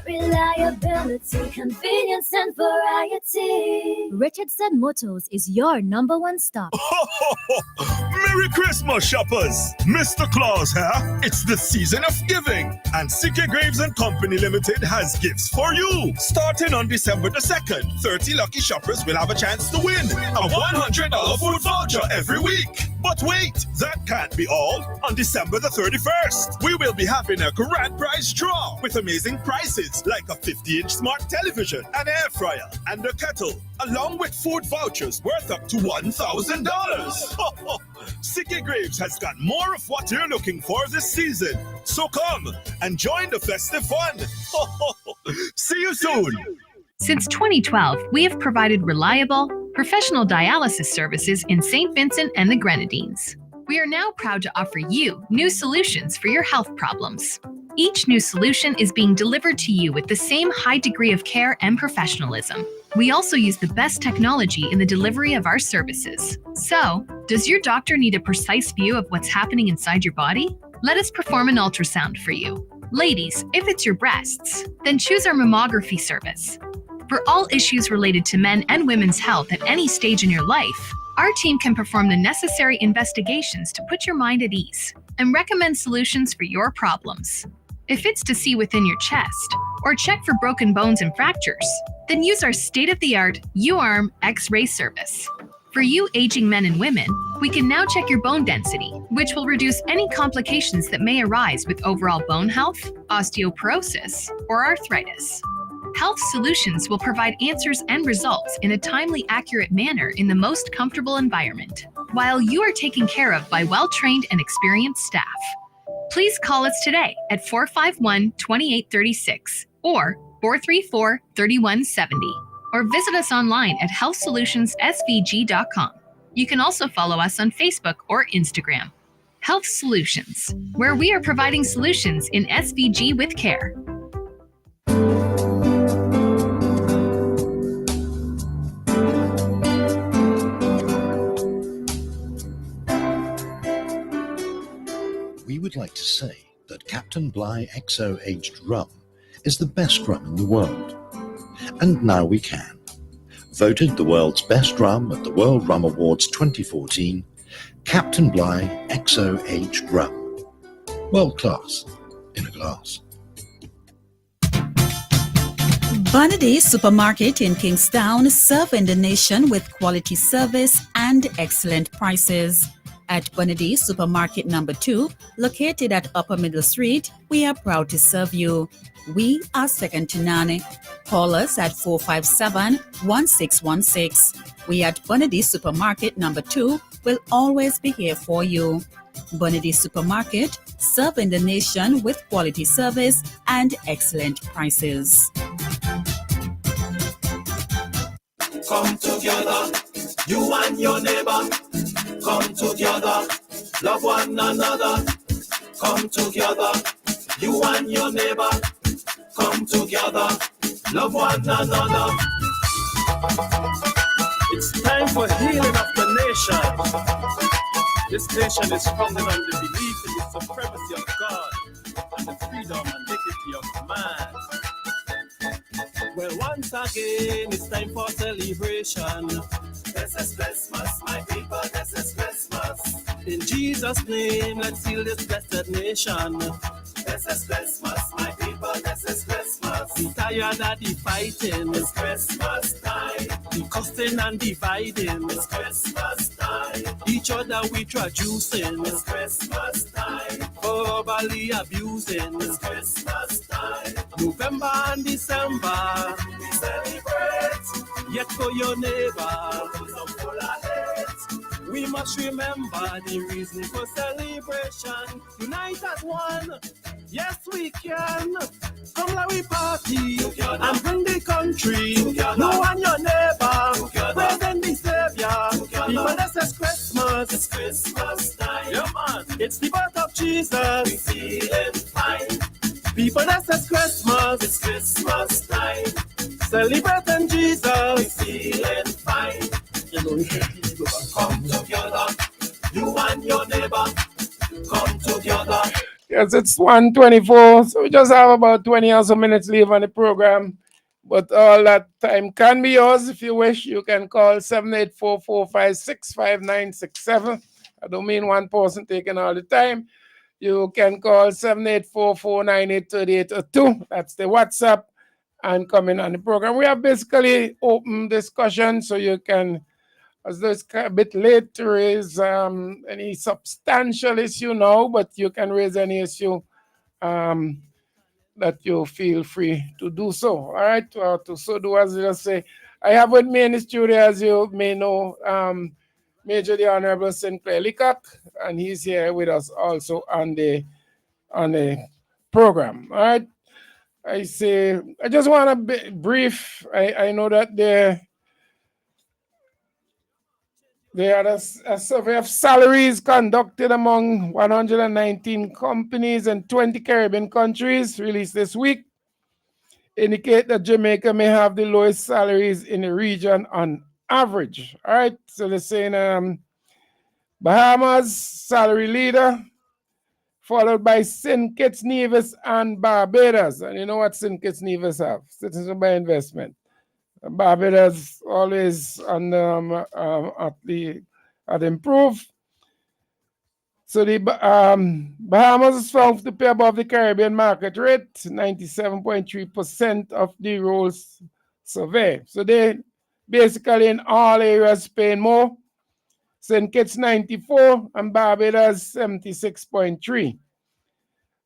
Reliability, convenience, and variety. Richardson Motors is your #1 stop. Merry Christmas, shoppers! Mr. Claus here. It's the season of giving, and CK Graves & Company Limited has gifts for you. Starting on December the 2nd, 30 lucky shoppers will have a chance to win a $100 food voucher every week. But wait, that can't be all. On December the 31st, we will be having a grand prize draw with amazing prizes like a 50-inch smart television, an air fryer, and a kettle, along with food vouchers worth up to $1,000. CK Graves has got more of what you're looking for this season. So come and join the festive fun. See you soon. Since 2012, we have provided reliable, professional dialysis services in St. Vincent and the Grenadines. We are now proud to offer you new solutions for your health problems. Each new solution is being delivered to you with the same high degree of care and professionalism. We also use the best technology in the delivery of our services. So, does your doctor need a precise view of what's happening inside your body? Let us perform an ultrasound for you. Ladies, if it's your breasts, then choose our mammography service. For all issues related to men and women's health at any stage in your life, our team can perform the necessary investigations to put your mind at ease and recommend solutions for your problems. If it's to see within your chest or check for broken bones and fractures, then use our state-of-the-art U-Arm X-ray service. For you aging men and women, we can now check your bone density, which will reduce any complications that may arise with overall bone health, osteoporosis, or arthritis. Health Solutions will provide answers and results in a timely, accurate manner in the most comfortable environment, while you are taken care of by well-trained and experienced staff. Please call us today at 451-2836 or 434-3170, or visit us online at healthsolutionsSVG.com. You can also follow us on Facebook or Instagram. Health Solutions, where we are providing solutions in SVG with care. to say that Captain Bligh XO aged rum is the best rum in the world. And now we can. Voted the world's best rum at the World Rum Awards 2014, Captain Bligh XO aged rum. World class in a glass. Bonady Supermarket in Kingstown, serving the nation with quality service and excellent prices. At Bonady Supermarket number 2, located at Upper Middle Street, we are proud to serve you. We are second to none. Call us at 457-1616. We at Bonady Supermarket number 2 will always be here for you. Bonady Supermarket, serving the nation with quality service and excellent prices. Come together, you and your neighbor. Come together, love one another. Come together, you and your neighbor. Come together, love one another. It's time for healing of the nation. This nation is founded on the belief in the supremacy of God and the freedom and dignity of man. Well, once again, it's time for celebration. This is Christmas, my people, this is Christmas. In Jesus' name, let's heal this blessed nation. This is Christmas, my people, this is Christmas. We tired of the fighting. It's Christmas time. The cussing and dividing. It's Christmas time. Each other we traducing. It's Christmas time. Verbally abusing. It's Christmas time. November and December, we celebrate. Yet for your neighbor, we must remember the reason for celebration. Unite as one, yes we can. Come like we party together and bring the country together. You and your neighbor, present the Savior. People, this is Christmas. It's Christmas time. Yeah, man. It's the birth of Jesus. We feeling fine. People, this is Christmas. It's Christmas time. Celebrating Jesus. We feeling fine. Come together, you and your neighbor. Come together. Yes, it's 1:24, so we just have about 20 or so minutes left on the program. But all that time can be yours. If you wish, you can call 784-456-5967. I don't mean one person taking all the time. You can call 784-498-3802. That's the WhatsApp, and come in on the program. We have basically open discussion, so you can, as it's a bit late to raise any substantial issue now, but you can raise any issue that you feel free to do so. All right, to so do as I just say. I have with me in the studio, as you may know, Major the Honorable Sinclair Leacock, and he's here with us also on the program. All right. I just want to be brief. I know that there had a survey of salaries conducted among 119 companies in 20 Caribbean countries released this week, indicate that Jamaica may have the lowest salaries in the region on average. All right, so they're saying Bahamas salary leader, followed by St. Kitts, Nevis, and Barbados. And you know what St. Kitts, Nevis have? Citizens by investment. Barbados always at improve. So the Bahamas is found to pay above the Caribbean market rate, 97.3% of the rolls survey. So they basically in all areas paying more. St. Kitts 94 and Barbados 76.3.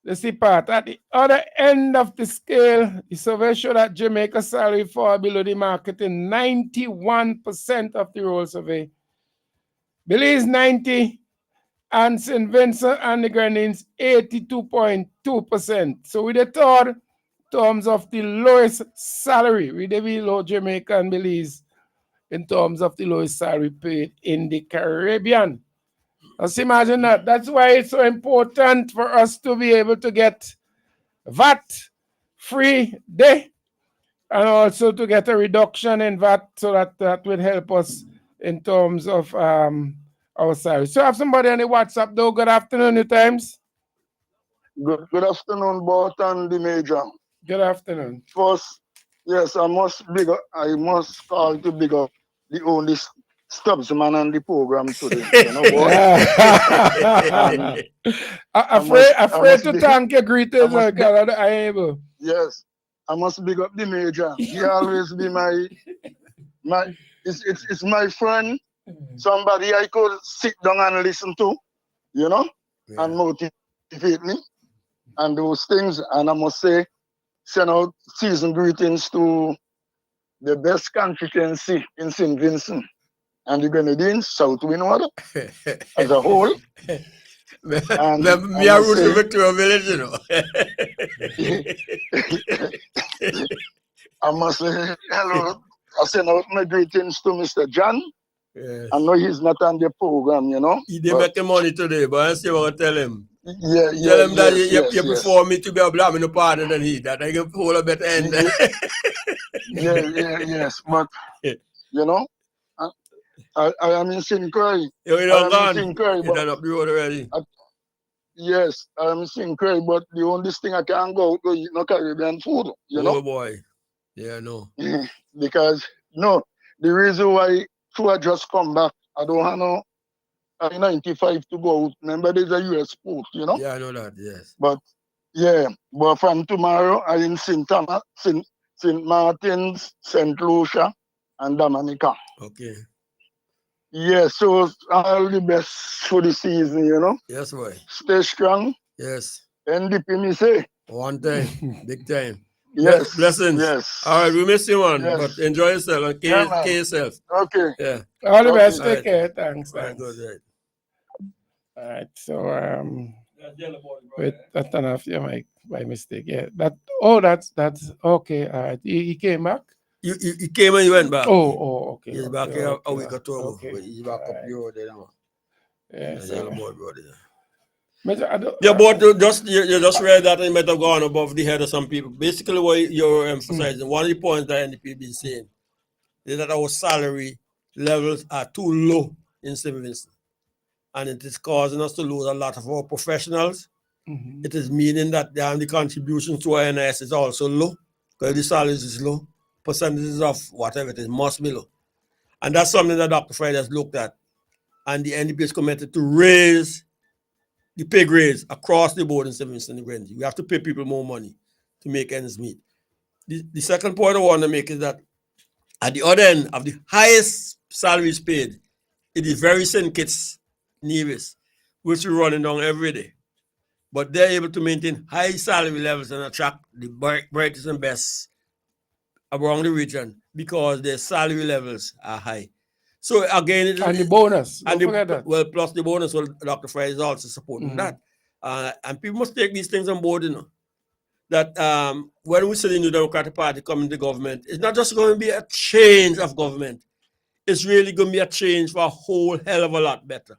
The see part. At the other end of the scale, the survey showed that Jamaica's salary fall below the market in 91% of the roll survey. Belize 90 and St. Vincent and the Grenadines 82.2%. So with the third terms of the lowest salary, we are below Jamaica and Belize in terms of the lowest salary paid in the Caribbean. Let's imagine that. That's why it's so important for us to be able to get VAT-free day and also to get a reduction in VAT, so that would help us in terms of our salary. So I have somebody on the WhatsApp though. Good afternoon, Newtimes. Good afternoon, Bart and the Major. Good afternoon. First, yes, I must call to big up the only Stubbs man on the program today. You know, boy. afraid to thank you, greetings, I able. Yes, I must big up the Major. He always be my it's my friend, somebody I could sit down and listen to, you know, and motivate me and those things. And I must say, send out season greetings to the best constituency in St. Vincent and the Grenadines, South Windward, as a whole. And me I root for Victoria Village, you know. I must say hello. I send out my greetings to Mr. John. Yes. I know he's not on the program, you know. He didn't make the money today, but I see what I tell him. Yeah, tell him that you prefer me to be a black in the partner than he, that I can hold a better end. Yes, but you know, I am in Sinclair. You're not gone. You're not up the road already. Yes, I'm in Sinclair, but the only thing I can go to eat no Caribbean food, you know. Oh boy. Yeah, no. Because no, the reason why I just come back, I don't have no 95 to go out. Remember, there's a US port, you know? Yeah, I know that, yes. But yeah, but from tomorrow, I'm in St. Martin's, St. Lucia, and Dominica. Okay. Yeah, so all the best for the season, you know? Yes, boy. Stay strong. Yes. Ndp, me say. One time, big time. Yes. Blessings. Yes. All right, we miss you, man. Yes. But enjoy yourself and care yourself. Okay. Yeah. All the best. Okay. Take care. Thanks. All right, good, right. All right. So wait, that turned off your mic by mistake. Yeah. That's okay. All right. He came back. He came and he went back. Oh, okay. He's back here a week or two ago. But he's back up the road there now. Yeah. Yeah, but you just read that and it might have gone above the head of some people. Basically, what you're emphasizing, one of the points that NDP been saying is that our salary levels are too low in St. Vincent. And it is causing us to lose a lot of our professionals. Mm-hmm. It is meaning that the contribution to our NS is also low, because the salaries is low. Percentages of whatever it is must be low. And that's something that Dr. Friday has looked at. And the NDP is committed to raise the pay grades across the board in St. Vincent and Grenadines. We have to pay people more money to make ends meet. The second point I want to make is that at the other end of the highest salaries paid, it is very St. Kitts Nevis, which we're running down every day. But they're able to maintain high salary levels and attract the brightest and best around the region because their salary levels are high. So again, and the bonus. And well, plus the bonus, well, Dr. Fry is also supporting that. And people must take these things on board, you know. That when we see the New Democratic Party coming to government, it's not just going to be a change of government. It's really going to be a change for a whole hell of a lot better.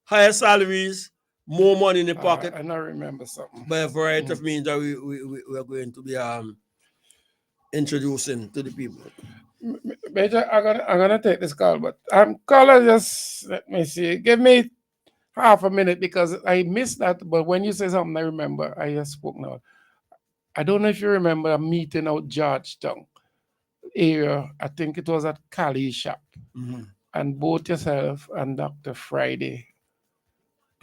Higher salaries, more money in the pocket. And I remember something. By a variety of means that we are going to be introducing to the people. Major, I'm gonna take this call, but caller, just let me see. Give me half a minute because I missed that. But when you say something, I remember. I just spoke now. I don't know if you remember a meeting out Georgetown area. I think it was at Cali's shop, and both yourself and Dr. Friday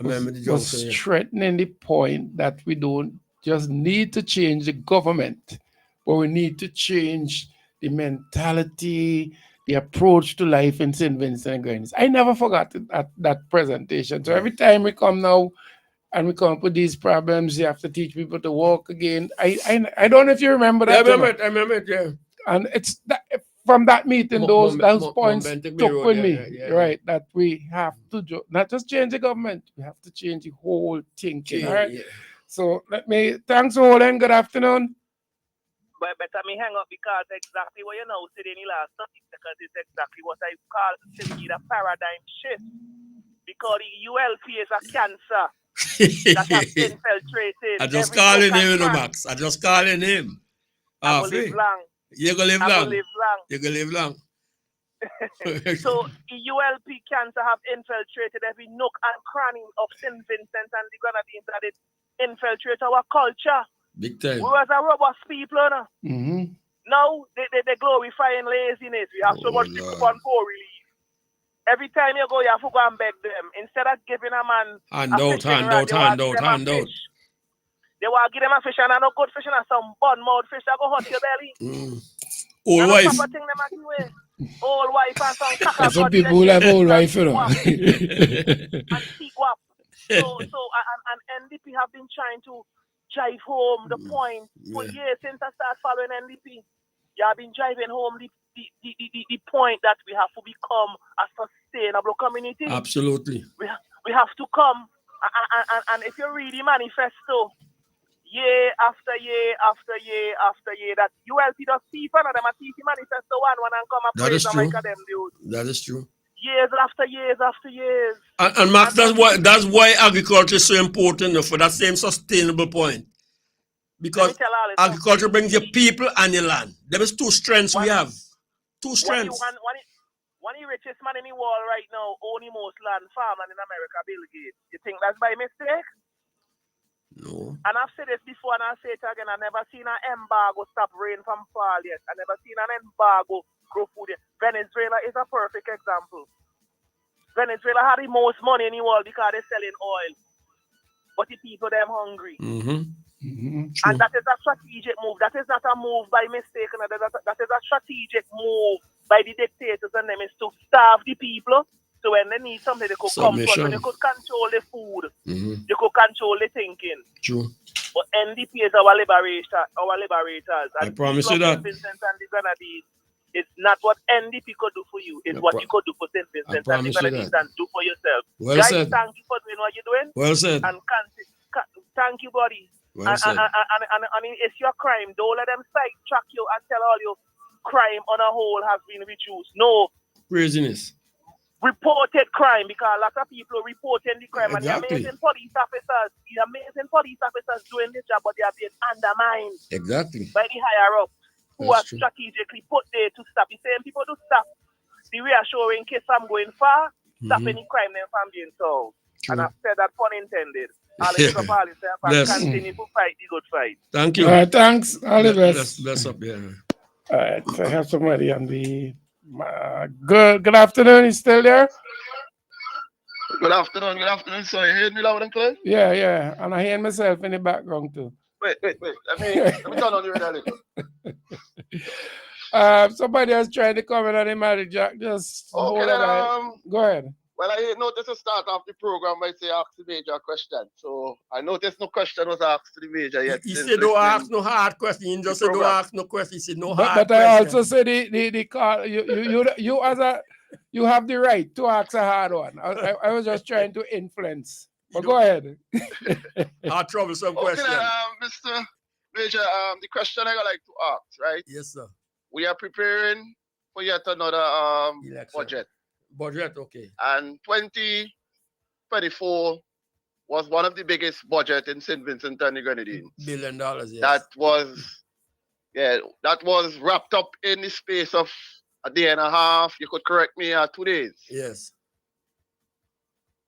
was strengthening the point that we don't just need to change the government, but we need to change the mentality, the approach to life in St. Vincent and Grenadines. I never forgot that presentation. So every time we come now and we come up with these problems, you have to teach people to walk again. I don't know if you remember that. Yeah, I remember it, yeah. And it's that, from that meeting, those points took with me, right? That we have to not just change the government, we have to change the whole thinking, all right? Yeah. So thanks for holding. Good afternoon. But better me hang up because exactly what you know said in the last 30 seconds is exactly what I call a paradigm shift. Because the ULP is a cancer that has infiltrated. I just calling him, Max. I just calling him. I will live long. You're going to live long. You're going to live long. So the ULP cancer have infiltrated every nook and cranny of St. Vincent and the Grenadines that it infiltrate our culture. Big time. We was a robust people, no? Mm-hmm. Now they glorifying laziness. We have so much people on poor relief. Every time you go, you have to go and beg them. Instead of giving a man hand out. They will give them a fish and a no good fish and some bun mouth fish that go hurt your belly. Old and wife. Thing them at you, old wife and some caca. Some people who have old wife, you know. And T-guap. And NDP have been trying to drive home the point for years since I started following NDP. You have been driving home the point that we have to become a sustainable community. Absolutely. We have to come. And if you read the manifesto, year after year after year after year, that ULP does see for them a see manifesto one and come and praise them like them do. That is true. Years after years after years. And Max, that's why agriculture is so important for that same sustainable point. Because agriculture brings your people and your land. There is two strengths we have. Two strengths. One of the richest man in the world right now, owning most land, farmland in America, Bill Gates. You think that's by mistake? No. And I've said this before and I'll say it again. I've never seen an embargo stop rain from fall yet. I've never seen an embargo grow food yet. Venezuela is a perfect example. Venezuela had the most money in the world because they're selling oil. But the people, them hungry. Mm-hmm. And that is a strategic move. That is not a move by mistake. That is a strategic move by the dictators and them is to starve the people. So when they need something, they could come to us. When they could control the food, they could control the thinking. True. But NDP is our liberators. And I promise you that. St. Vincent and the Grenadines, it's not what NDP could do for you. It's what you could do for St. Vincent and the Grenadines and do for yourself. Well Guys, said. thank you for doing what you're doing. Well said. And thank you, buddy. Well said. And it's your crime. Don't let them sidetrack you and tell all your crime on a whole has been reduced. No. Craziness. Reported crime, because a lot of people reporting the crime. Exactly. And the amazing police officers doing the job, but they are being undermined. Exactly. By the higher up who That's are true. strategically put there to stop. The same people to stop the reassuring case I'm going far, stop any crime then from being solved. True. And I've said that pun intended. All this up, all this up, and Bless. continue to fight the good fight. Thank you. Thanks. All the best. Bless up, yeah. All right, so I have somebody on the good afternoon. He's still there? Good afternoon. So you hear me loud and clear? Yeah. And I hear myself in the background too. Wait. Let me turn on the radio a little. Somebody else trying to comment on the matter, Jack. Just hold on. Go ahead. Well, I noticed to start off the program by saying ask the major question. So I noticed no question was asked to the major yet. He said don't ask no hard question. He just said don't ask no question. He said no hard question. But I also said the call you as a you have the right to ask a hard one. I was just trying to influence. But go ahead. Hard troublesome question. Mr. Major, the question I would like to ask, right? Yes, sir. We are preparing for yet another budget. Budget, okay. And 2024 was one of the biggest budget in St. Vincent and the Grenadines. $1 billion, yes. That was wrapped up in the space of a day and a half. You could correct me, 2 days. Yes.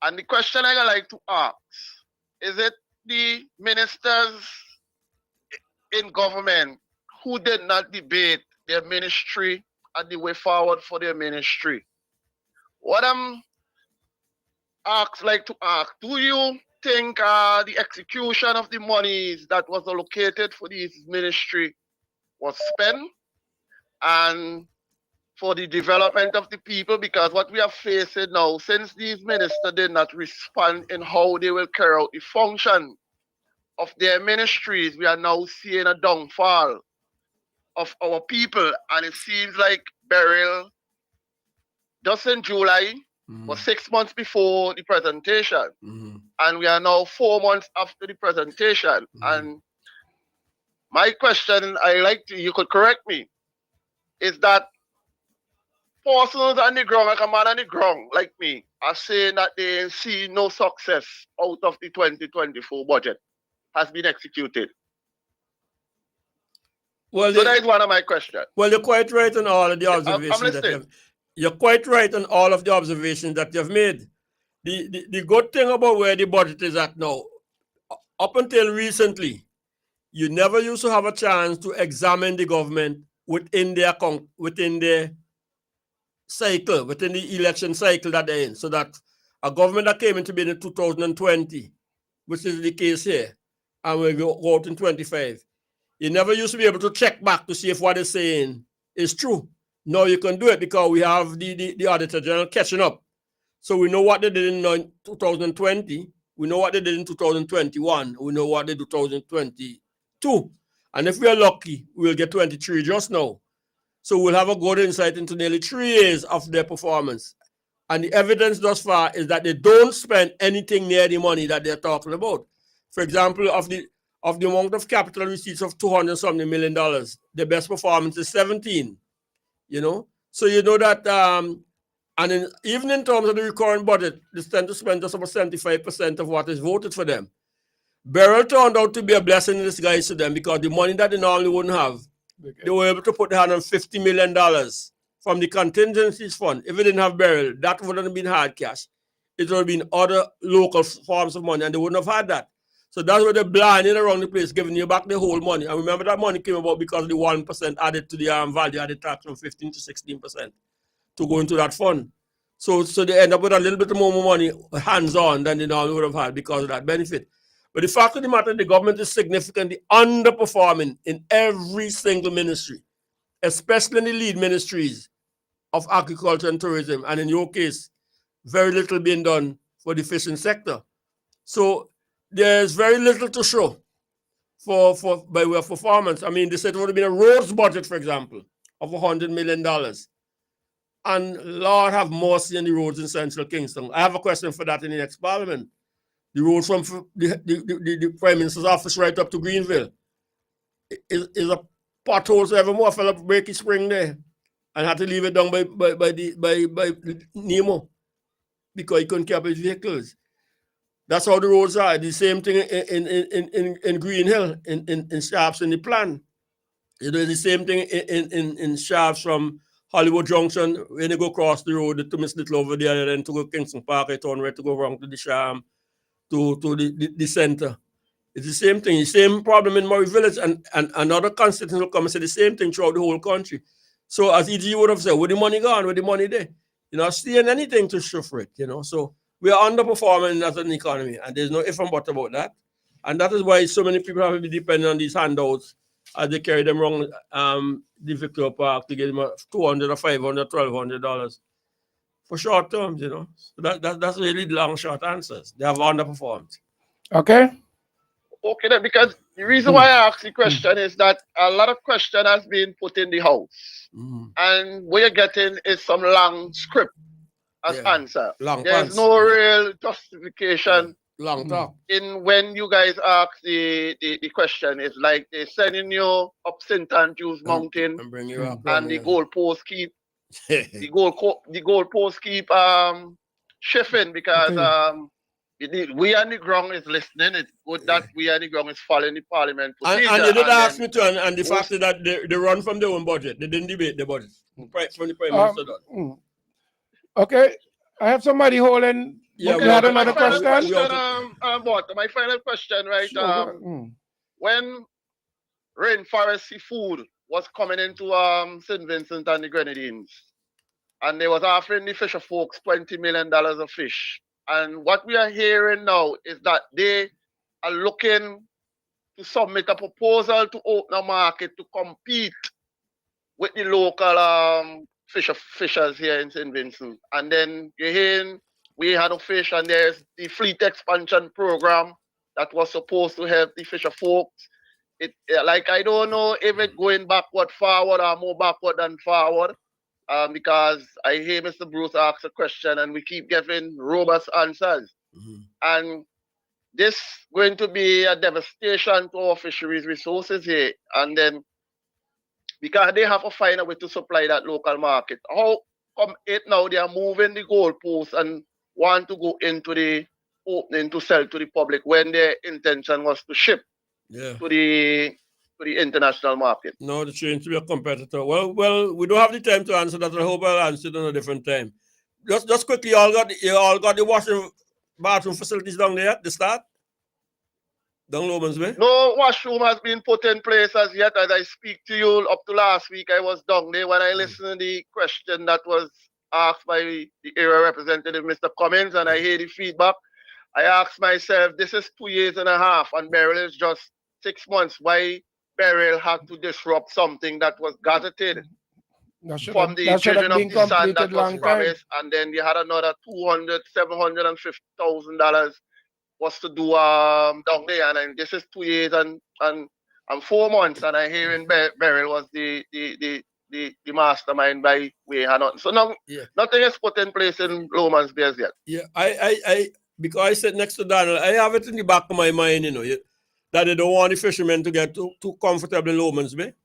And the question I would like to ask, is it the ministers in government who did not debate their ministry and the way forward for their ministry? What I'm like to ask, do you think the execution of the monies that was allocated for this ministry was spent and for the development of the people? Because what we are facing now, since these ministers did not respond in how they will carry out the function of their ministries, we are now seeing a downfall of our people. And it seems like burial just in July was 6 months before the presentation. And we are now 4 months after the presentation. And my question, you could correct me, is that persons on the ground, like a man on the ground like me, are saying that they see no success out of the 2024 budget has been executed. Well, so that is one of my questions. Well, you're quite right on all of the observations. You're quite right on all of the observations that you've made. The good thing about where the budget is at now, up until recently, you never used to have a chance to examine the government within their cycle, within the election cycle that they're in. So that a government that came into being in 2020, which is the case here, and we go out in 25, you never used to be able to check back to see if what they're saying is true. Now you can do it because we have the Auditor General catching up. So we know what they did in 2020, we know what they did in 2021, we know what they did in 2022. And if we are lucky, we'll get 23 just now. So we'll have a good insight into nearly 3 years of their performance. And the evidence thus far is that they don't spend anything near the money that they're talking about. For example, of the amount of capital receipts of $200-something million, the best performance is 17. You know, so you know that, and even in terms of the recurrent budget, they tend to spend just about 75% of what is voted for them. Beryl turned out to be a blessing in disguise to them because the money that they normally wouldn't have, they were able to put $150 million from the contingencies fund. If they didn't have Beryl, that wouldn't have been hard cash. It would have been other local forms of money, and they wouldn't have had that. So that's where they're blinding around the place, giving you back the whole money. And remember that money came about because the 1% added to the value added tax from 15 to 16% to go into that fund. So they end up with a little bit more money hands-on than they normally would have had because of that benefit. But the fact of the matter, the government is significantly underperforming in every single ministry, especially in the lead ministries of agriculture and tourism. And in your case, very little being done for the fishing sector. So there's very little to show for by way of performance. I mean, they said it would have been a roads budget, for example, of $100 million. And Lord have mercy on the roads in Central Kingston. I have a question for that in the next Parliament. The road from the Prime Minister's office right up to Greenville is a pothole, so every more fell up Breaky Spring there and had to leave it down by Nemo because he couldn't keep his vehicles. That's how the roads are. The same thing in Green Hill, in Shafts in the plan. You know, the same thing in Shafts from Hollywood Junction when you go across the road to Miss Little over there, and then to go Kingston Park, I turn right to go wrong to the Sham, to the center. It's the same thing, the same problem in Murray Village, and another constituent will come and say the same thing throughout the whole country. So as EG would have said, where the money gone, where the money there? You know, seeing anything to show for it, you know. So we are underperforming as an economy, and there's no if and but about that. And that is why so many people have to be dependent on these handouts as they carry them around the Victoria Park to get them $200 or $500, $1,200 for short terms, you know. So that's really the long, short answers. They have underperformed. Okay. Okay, then, because the reason why I asked the question is that a lot of question has been put in the house. And what you're getting is some long script as answer. There's no real justification long talk in when you guys ask the question. It's like they're sending you up St. Andrews Mountain and bring you up, and the goalpost keep the goalpost keep shifting because we on the ground is listening. It's good that we on the ground is following the parliament procedure. And they did ask me to, and the fact that they run from their own budget. They didn't debate the budget from the Prime Minister. Okay, I have somebody holding. Yeah, we had another question. My final question, right? When Rainforest Seafood was coming into St. Vincent and the Grenadines, and they was offering the fisher folks $20 million of fish. And what we are hearing now is that they are looking to submit a proposal to open a market to compete with the local fishers here in St. Vincent. And then you're hearing we had a fish, and there's the fleet expansion program that was supposed to help the fisher folks. Like, I don't know if it's going backward, forward, or more backward than forward. Because I hear Mr. Bruce ask a question and we keep giving robust answers. And this going to be a devastation to our fisheries resources here. And then, because they have to find a way to supply that local market. How come it now they are moving the goalposts and want to go into the opening to sell to the public when their intention was to ship to the international market? No, the change to be a competitor. Well, we don't have the time to answer that. I hope I'll answer it on a different time. Just quickly, you all got the washing bathroom facilities down there at the start? Down Lomans Bay? No washroom has been put in place as yet. As I speak to you, up to last week, I was down there. When I listened to the question that was asked by the area representative, Mr. Cummins, and I hear the feedback, I asked myself, this is 2 years and a half, and Beryl is just 6 months. Why Beryl had to disrupt something that was gazetted from the Vision of the Sun that was promised, and then you had another $750,000 was to do down there, and this is 2 years and 4 months, and I hearing Beryl was the mastermind by way or nothing. So nothing is put in place in Lomans Bay yet. Yeah, I because I sit next to Donald, I have it in the back of my mind, that they don't want the fishermen to get too comfortable in Lomans Bay.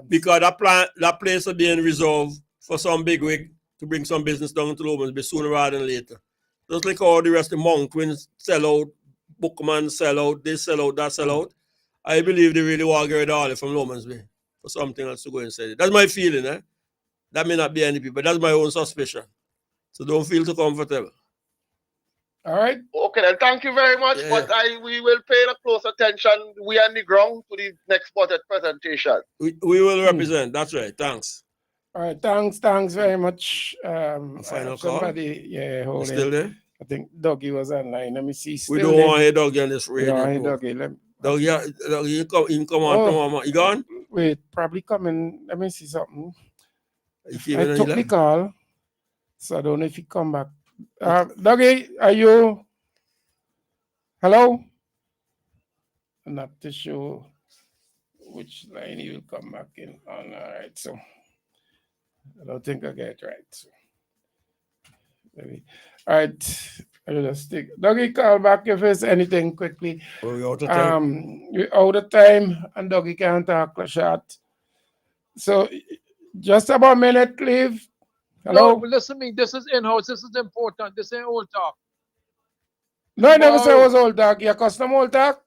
Because that place is being reserved for some big wig to bring some business down to Lomans Bay sooner rather than later. Just like all the rest of the Monkwins sell out, Bookman sell out, they sell out, that sell out. I believe they really want to get rid of all from Lomans Bay for something else to go and sell it. That's my feeling, eh? That may not be any people, but that's my own suspicion. So don't feel too comfortable. All right. Okay, then thank you very much. Yeah. But we will pay close attention. We on the ground to the next budget presentation. We will represent. That's right. Thanks. All right. Thanks very much. Final somebody, yeah, hold it. Still there? I think Dougie was online. Let me see. We don't want to hear Dougie on this radio. Dougie. Dougie, you come on, tomorrow. You gone? Wait, probably coming. Let me see something. I in took the call, so I don't know if he come back. Dougie, are you? Hello? I'm not too sure which line he will come back in on. All right, so I don't think I get it right. So maybe. All right, I'll just take Dougie, call back if there's anything quickly. We're out of time. We're out of time, and Dougie can't talk short. So just about a minute, leave. Hello? No, listen to me. This is in-house. This is important. This ain't old talk. No, I never said it was old talk. Your custom old talk?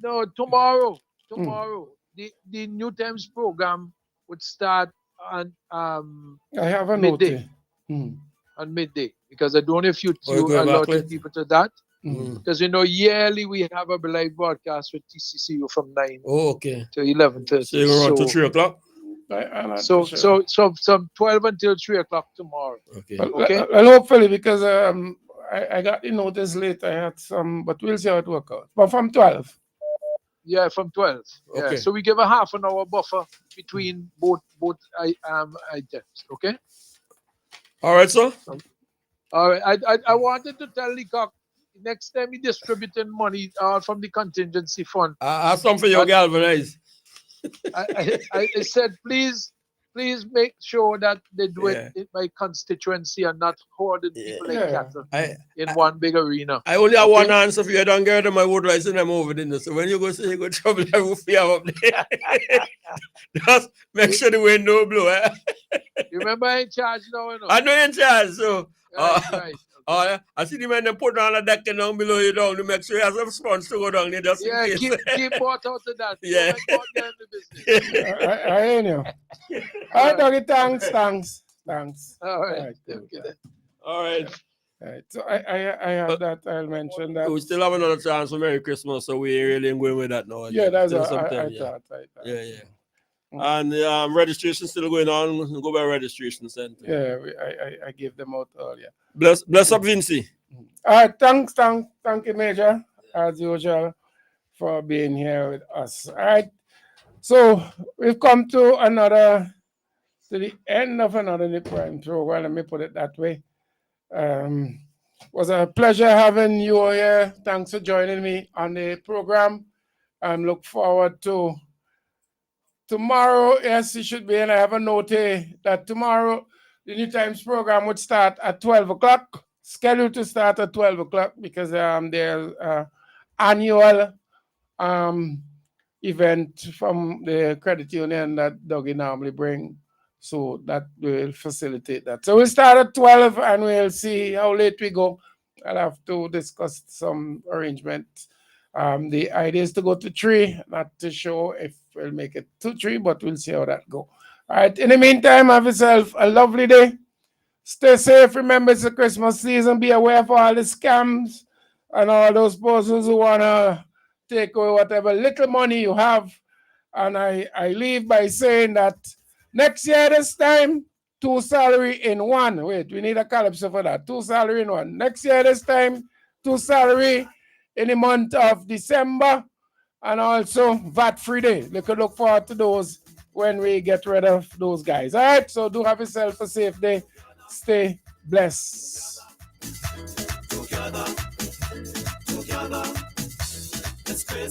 No, tomorrow, the Newtimes program would start on I have a midday. Note. On midday, because I don't know if you allowed people to that. Because yearly we have a live broadcast with TCCU from 9 to 11:30. So you're going to 3 o'clock? So from 12 until 3 o'clock tomorrow. Okay. And hopefully, because I got the notice late, I had some, but we'll see how it works out. But from 12. Yeah, from 12. Okay. Yeah. So we give a half an hour buffer between both items. Okay. All right, sir. All right. I wanted to tell Leacock next time he distributing money from the contingency fund. I have something for you, galvanize. I said, please make sure that they do it by constituency and not hoarding people like cattle in one big arena. I only have one answer for you. I don't get them my wood rice and I'm over there. So when you go say you go trouble, I will fear up there. Just make sure the window blow. Eh? You remember I'm in charge now? I know you're in charge, so. Right. I see the man them put on a deck down below you down to make sure you have some sponge to go down there just in case. Keep bought out of that. Yeah. I hear you. All right, Dougie, thanks. All right. All right. So I have that. I'll mention that. We still have another chance for Merry Christmas, so we ain't really going with that now. Yeah, that's what I thought. Yeah. And registration still going on. Go by registration center. Yeah, I gave them out earlier. Bless up, Vinci. All right, thank you, Major, as usual, for being here with us. All right, so we've come to the end of another Ndp Prime program. Let me put it that way. It was a pleasure having you here. Thanks for joining me on the program. Look forward to tomorrow. Yes, you should be, and I have a note here that tomorrow the Newtimes program would start at 12 o'clock, scheduled to start at 12 o'clock because there's annual event from the credit union that Dougie normally bring. So that will facilitate that. So we'll start at 12 and we'll see how late we go. I'll have to discuss some arrangements. The idea is to go to 3, not to show if we'll make it to 3, but we'll see how that goes. All right. In the meantime, have yourself a lovely day. Stay safe. Remember, it's the Christmas season. Be aware of all the scams and all those persons who want to take away whatever little money you have. And I leave by saying that next year this time, 2 salary in one. Wait, we need a calypso for that. 2 salary in one. Next year this time, 2 salary in the month of December, and also VAT-free day. You can look forward to those when we get rid of those guys. All right, so do have yourself a safe day. Stay blessed.